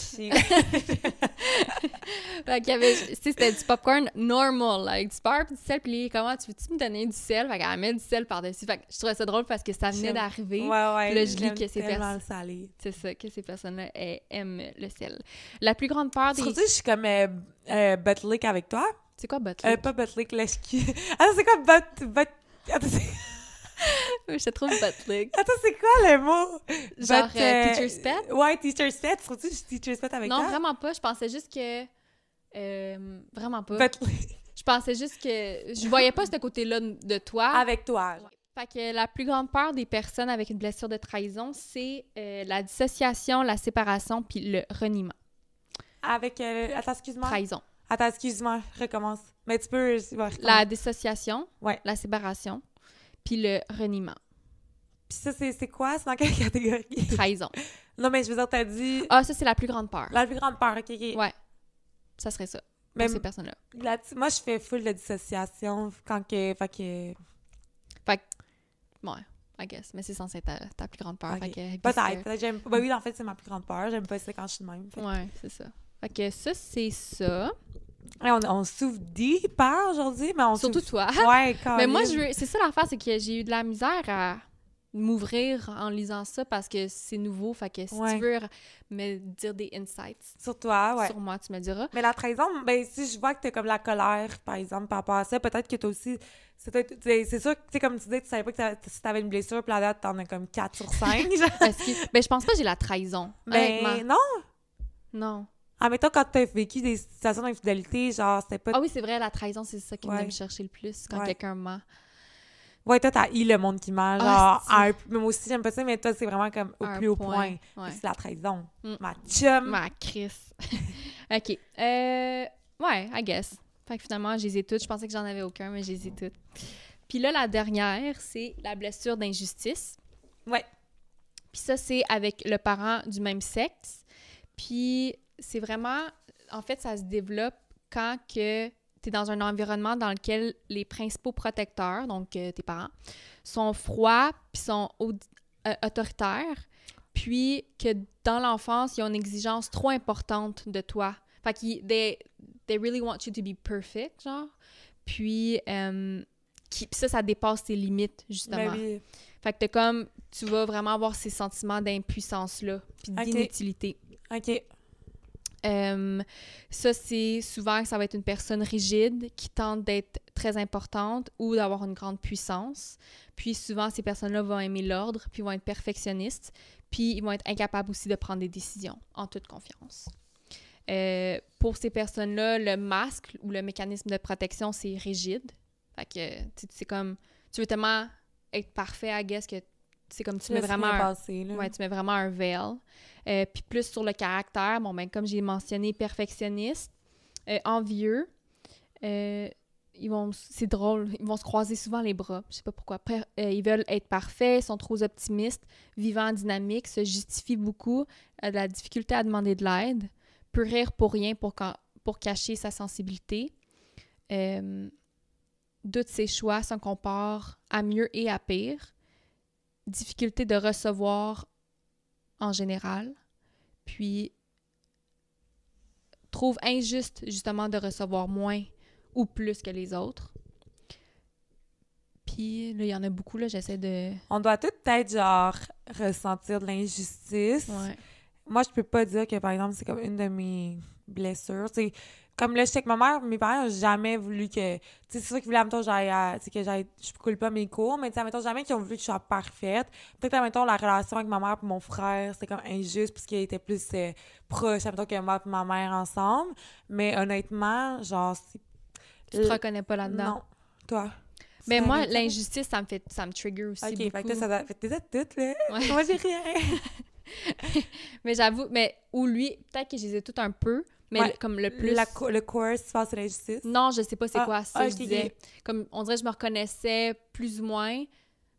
Fait qu'il y avait, tu sais, c'était du popcorn normal, là, avec du beurre puis du sel. Puis comment, tu veux-tu me donner du sel? Fait qu'elle met du sel par-dessus. Fait que je trouvais ça drôle parce que ça venait d'arriver. Ouais, puis là, je lis que ces personnes... salé. C'est ça, que ces personnes-là aiment le sel. La plus grande peur des... Tu trouves que je suis comme butt-lick avec toi? C'est quoi butt-lick? Pas butt-lick, lèche-cul. Attends, c'est quoi butt... Attends, je te trouve butt-lick. Attends, c'est quoi le mot? Genre teacher's pet? Ouais, teacher's pet. Tu trouves que je suis teacher's pet avec toi? Non, vraiment pas. Je pensais juste que... vraiment pas. Butt-lick. Je pensais juste que... Je voyais pas ce côté-là de toi. Avec toi. Ouais. Fait que la plus grande peur des personnes avec une blessure de trahison, c'est la dissociation, la séparation puis le reniement. Avec... Attends, excuse-moi. Trahison. Attends, excuse-moi. Recommence. Mais tu peux... La dissociation, ouais. La séparation puis le reniement. Puis ça, c'est quoi? C'est dans quelle catégorie? Trahison. Non, mais je veux dire, t'as dit... Ah, ça, c'est la plus grande peur. La plus grande peur, OK. Ouais. Ça serait ça. Pour ces personnes-là. Moi, je fais full de dissociation quand que... Fait que... Ouais, I guess. Mais c'est censé être ta plus grande peur. Okay. Peut-être. J'aime... Ben oui, en fait, c'est ma plus grande peur. J'aime pas ça quand je suis de même. Ouais, c'est ça. Fait que ça, c'est ça. Ouais, on souffre des peurs aujourd'hui, mais on surtout toi. Ouais, quand mais moi, c'est ça l'affaire, c'est que j'ai eu de la misère à m'ouvrir en lisant ça parce que c'est nouveau. Fait que si tu veux me dire des insights sur toi, ouais. Sur moi, tu me diras. Mais la trahison, ben si je vois que t'as comme la colère, par exemple, par rapport à ça, peut-être que t'as aussi... C'est sûr que, tu sais, comme tu disais, tu savais pas que si t'avais une blessure, puis la date, t'en as comme 4 sur 5. Ben, je pense pas que j'ai la trahison. Ben, non. Ah, mais toi, quand t'as vécu des situations d'infidélité, genre, c'était pas... Ah oui, c'est vrai, la trahison, c'est ça qui vient me chercher le plus quand quelqu'un ment. Ouais, toi, t'as le monde qui ment, genre, mais moi aussi, j'aime pas ça, mais toi, c'est vraiment comme au plus haut point. Ouais. C'est la trahison. Ma chum. Ma Chris. OK. Ouais, I guess. Fait que finalement, je les ai toutes. Je pensais que j'en avais aucun, mais je les ai toutes. Puis là, la dernière, c'est la blessure d'injustice. Ouais. Puis ça, c'est avec le parent du même sexe. Puis c'est vraiment... En fait, ça se développe quand que tu es dans un environnement dans lequel les principaux protecteurs, donc tes parents, sont froids puis sont autoritaires, puis que dans l'enfance, ils ont une exigence trop importante de toi. Fait qu'ils they really want you to be perfect, genre. Puis ça dépasse tes limites, justement. Ben oui. Fait que tu vas vraiment avoir ces sentiments d'impuissance-là, puis d'inutilité. OK. Ça, c'est souvent que ça va être une personne rigide qui tente d'être très importante ou d'avoir une grande puissance. Puis souvent, ces personnes-là vont aimer l'ordre, puis vont être perfectionnistes, puis ils vont être incapables aussi de prendre des décisions en toute confiance. Pour ces personnes-là, le masque ou le mécanisme de protection, c'est rigide. Fait que, c'est comme... Tu veux tellement être parfait, I guess, que c'est comme tu mets vraiment tu mets vraiment un veil. Puis plus sur le caractère, bon, ben comme j'ai mentionné, perfectionniste, envieux, c'est drôle, ils vont se croiser souvent les bras, je sais pas pourquoi. Ils veulent être parfaits, sont trop optimistes, vivants, dynamiques, se justifient beaucoup, de la difficulté à demander de l'aide, peut rire pour rien pour cacher sa sensibilité. Doute ses choix, s'en compare à mieux et à pire. Difficulté de recevoir en général, puis trouve injuste justement de recevoir moins ou plus que les autres. Puis là, il y en a beaucoup, là, j'essaie de... On doit tout peut-être, genre, ressentir de l'injustice. Ouais. Moi, je peux pas dire que, par exemple, c'est comme une de mes blessures. Tu sais, comme là, je sais que ma mère, mes parents n'ont jamais voulu que... Tu sais, c'est sûr qu'ils voulaient, admettons, je coule pas mes cours, mais tu sais, admettons, jamais qu'ils ont voulu que je sois parfaite. Peut-être, admettons, la relation avec ma mère et mon frère, c'était comme injuste parce qu'ils étaient plus proches, admettons, que moi et ma mère ensemble. Mais honnêtement, genre, Tu te reconnais pas là-dedans? Non. Toi? Mais moi, l'injustice, ça me trigger aussi beaucoup. OK, fait que ça doit... Fait que t'es toutes, là. Ouais. Moi, j'ai rien. Mais j'avoue, ou lui, peut-être que je les ai toutes un peu, mais comme le plus... Le course, tu penses c'est l'injustice? Non, je sais pas c'est quoi ça, je disais. Okay. Comme, on dirait que je me reconnaissais plus ou moins,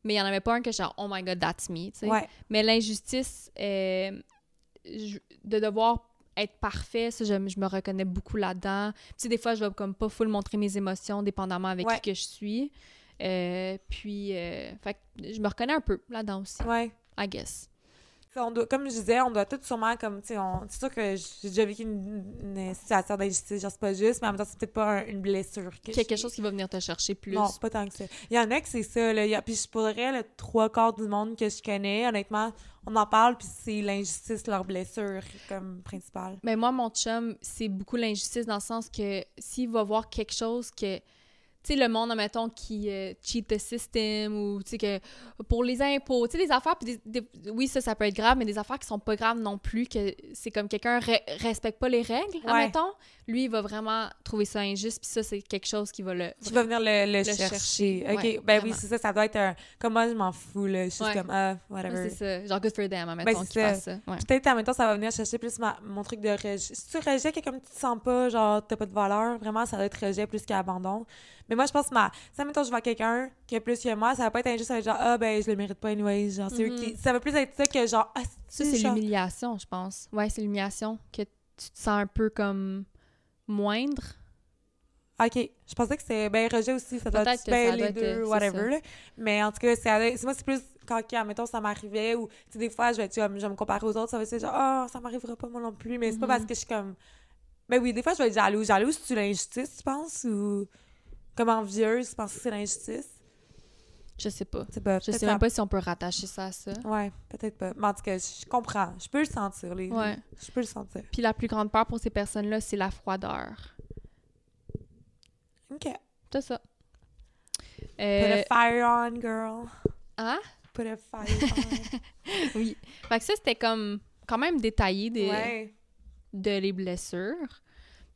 mais il y en avait pas un que genre, oh my god, that's me, tu sais. Ouais. Mais l'injustice, de devoir être parfait, ça, je me reconnais beaucoup là-dedans. Tu sais, des fois, je vais comme pas full montrer mes émotions, dépendamment avec qui que je suis. Puis, fait que je me reconnais un peu là-dedans aussi. Ouais. I guess. Comme je disais, on doit tous sûrement, comme, tu sais, c'est sûr que j'ai déjà vécu une situation d'injustice, genre, c'est pas juste, mais en même temps, c'est peut-être pas une blessure. Quelque chose qui va venir te chercher plus. Non, pas tant que ça. Il y en a que c'est ça, là. Puis je pourrais, le 3/4 du monde que je connais, honnêtement, on en parle, puis c'est l'injustice, leur blessure, comme principale. Mais moi, mon chum, c'est beaucoup l'injustice dans le sens que s'il va voir quelque chose que... Tu sais, le monde, admettons, qui cheat the system ou, tu sais, que pour les impôts, tu sais, des affaires, puis oui, ça peut être grave, mais des affaires qui sont pas graves non plus, que c'est comme quelqu'un respecte pas les règles, admettons, lui, il va vraiment trouver ça injuste, puis ça, c'est quelque chose qui va Qui va venir le chercher. OK, ouais, ben vraiment. oui, c'est ça doit être un... Comme moi, je m'en fous, là, je suis comme, whatever. Ouais, c'est ça, genre good for them, admettons, qu'ils fassent ça. Ouais. Peut-être, admettons, ça va venir chercher plus mon truc de rejet. Si tu rejettes quelqu'un que tu te sens pas, genre, t'as pas de valeur, vraiment, ça doit être rejet plus qu'abandon. Mais moi, je pense que si, admettons, je vois quelqu'un qui a plus que moi, ça va pas être injuste, ça va être genre, ben, je le mérite pas anyway, genre, c'est eux qui... Ça va plus être ça que genre, ça, c'est l'humiliation, je pense. Ouais, c'est l'humiliation, que tu te sens un peu comme moindre. OK. Je pensais que c'était... Ben, rejet aussi, ça doit être ben, les deux, whatever, là. Mais en tout cas, moi, c'est plus quand, admettons, ça m'arrivait ou, tu sais, des fois, je vais me comparer aux autres, ça va être genre, ça m'arrivera pas moi non plus, mais c'est pas parce que je suis comme... Ben oui, des fois, je vais être jalouse. Jalouse, c'est-tu l'injustice, tu penses, ou... Comme envieuse, tu penses que c'est l'injustice? Je sais pas. Je sais même pas si on peut rattacher ça à ça. Ouais, peut-être pas. Mais en tout cas, je comprends. Je peux le sentir, Je peux le sentir. Puis la plus grande peur pour ces personnes-là, c'est la froideur. OK. C'est ça. Put a fire on, girl. Hein? Put a fire on. Oui. Fait que ça, c'était comme quand même détaillé de les blessures.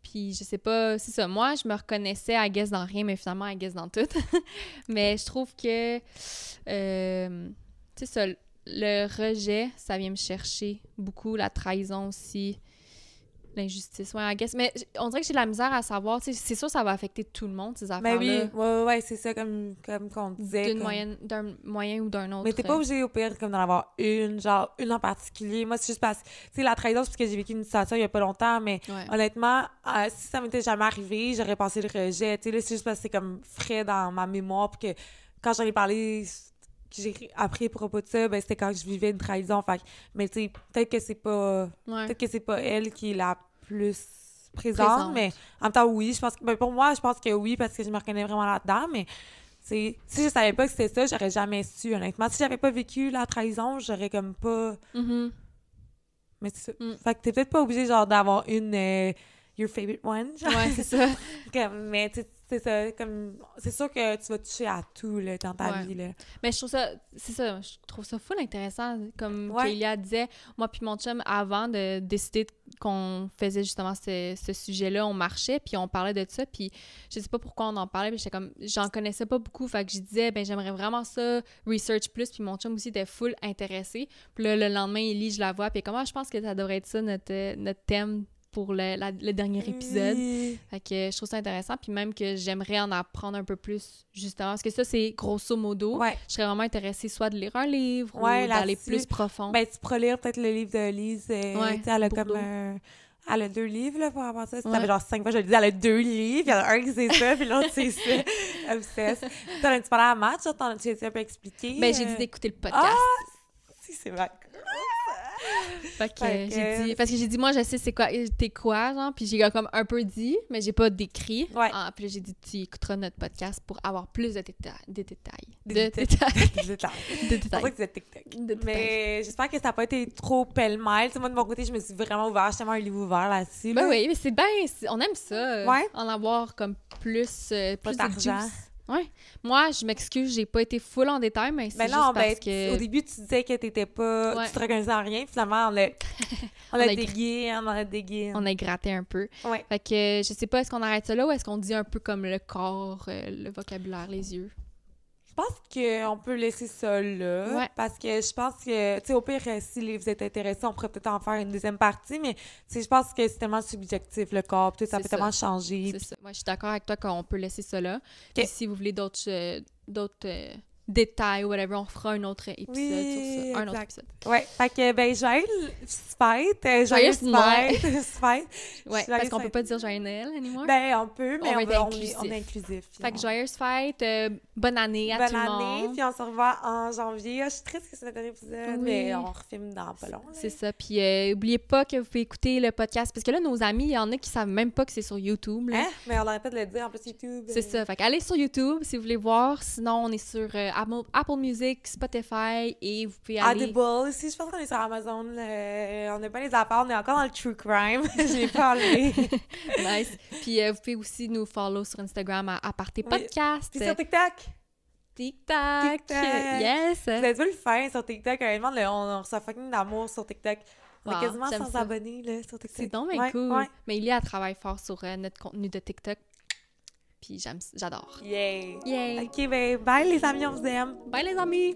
Puis je sais pas, c'est ça. Moi, je me reconnaissais, I guess, dans rien, mais finalement, I guess, dans tout. Mais je trouve que, tu sais ça, le rejet, ça vient me chercher beaucoup. La trahison aussi. L'injustice, ouais, I guess. Mais on dirait que j'ai de la misère à savoir, tu sais, c'est sûr ça va affecter tout le monde, ces affaires-là. Mais oui, ouais, c'est ça, comme qu'on disait. D'un moyen ou d'un autre. Mais t'es pas obligé, au pire, comme d'en avoir une en particulier. Moi, c'est juste parce que, tu sais, la trahison, c'est parce que j'ai vécu une situation il y a pas longtemps, mais honnêtement, si ça m'était jamais arrivé, j'aurais pensé le rejet. Tu sais, là, c'est juste parce que c'est comme frais dans ma mémoire, puis que quand j'en ai parlé, j'ai appris à propos de ça, ben c'était quand je vivais une trahison. Fait mais tu sais, peut-être que c'est pas elle qui est la plus présente, mais en même temps, oui, je pense que, ben pour moi, je pense que oui, parce que je me reconnais vraiment là-dedans, mais si je savais pas que c'était ça, j'aurais jamais su, honnêtement. Si j'avais pas vécu la trahison, j'aurais comme pas... Mais c'est ça. Fait que t'es peut-être pas obligé, genre, d'avoir une your favorite one, genre. Ouais, c'est ça. Mais c'est ça, comme... C'est sûr que tu vas toucher à tout, là, dans ta vie, là. Mais je trouve ça full intéressant, comme Kélia disait, moi puis mon chum, avant de décider qu'on faisait justement ce sujet-là, on marchait, puis on parlait de ça, puis je sais pas pourquoi on en parlait, puis j'étais comme, j'en connaissais pas beaucoup, fait que je disais, ben j'aimerais vraiment ça, research plus, puis mon chum aussi était full intéressé, puis là, le lendemain, Ellie, je la vois, puis comment je pense que ça devrait être ça, notre thème pour le dernier épisode. Fait que je trouve ça intéressant, puis même que j'aimerais en apprendre un peu plus, justement, parce que ça, c'est grosso modo. Je serais vraiment intéressée soit de lire un livre ou d'aller plus profond. Ben, tu pourrais lire peut-être le livre de Lise. Elle a comme elle a 2 livres, là, pour avoir ça. Ça fait genre 5 fois que je le dis, elle a 2 livres. Il y en a un qui c'est ça, puis l'autre c'est ça. Obsesse. T'en as-tu parlé à Matt? Tu as un peu expliqué? Ben, j'ai dit d'écouter le podcast. Ah! Si, c'est vrai. Fait que j'ai dit, parce que j'ai dit, moi, je sais c'est quoi, t'es quoi, genre, puis j'ai comme un peu dit, mais j'ai pas décrit. Puis là, j'ai dit, tu écouteras notre podcast pour avoir plus de détails. Des détails. C'est pour ça que tu disais TikTok. Mais j'espère que ça n'a pas été trop pêle-mêle. Moi, de mon côté, je me suis vraiment ouvert. J'ai tellement un livre ouvert là-dessus. Ben oui, mais c'est bien, on aime ça. En avoir comme plus d'argent. Ouais. Moi, je m'excuse, j'ai pas été full en détail, mais c'est juste parce que... Au début, tu disais que t'étais pas... Tu te reconnaissais en rien. Finalement, on a dégué. On a gratté un peu. Ouais. Fait que je sais pas, est-ce qu'on arrête ça là ou est-ce qu'on dit un peu comme le corps, le vocabulaire, les yeux? Je pense qu'on peut laisser ça là, parce que je pense que, tu sais, au pire, si vous êtes intéressés, on pourrait peut-être en faire une deuxième partie, mais je pense que c'est tellement subjectif, le corps, tout ça peut tellement changer. C'est ça. Moi, je suis d'accord avec toi qu'on peut laisser ça là. Puis si vous voulez d'autres détails ou whatever, on fera un autre épisode sur ça. Un autre épisode. Ouais. Fait que, ben, joyeuse fête. Ouais, parce qu'on peut pas dire joyeux Noël anymore. Ben, on peut, mais on est inclusif. Fait que joyeuse fête, bonne année à tout le monde. Bonne année, puis on se revoit en janvier. Je suis triste que c'est notre dernier épisode, mais on refilme dans pas long. C'est ça. Puis, oubliez pas que vous pouvez écouter le podcast, parce que là, nos amis, il y en a qui savent même pas que c'est sur YouTube. Là. Hein? Mais on arrête pas de le dire, en plus, YouTube. C'est ça. Fait qu'allez sur YouTube si vous voulez voir. Sinon, on est sur Apple Music, Spotify et vous pouvez aller... Audible aussi, je pense qu'on est sur Amazon. On n'a pas les affaires, on est encore dans le true crime. Je l'ai parlé. Nice. Puis vous pouvez aussi nous follow sur Instagram à Aparté Podcast. Puis sur TikTok. TikTok. Yes. Vous êtes le faire sur TikTok. Honnêtement, on reçoit fucking d'amour sur TikTok. On a quasiment 100 abonnés là, sur TikTok. C'est donc bien cool. Ouais. Mais Ilia travaille fort sur notre contenu de TikTok. Puis j'adore. Yay! OK, ben bye les amis, on vous aime. Bye les amis!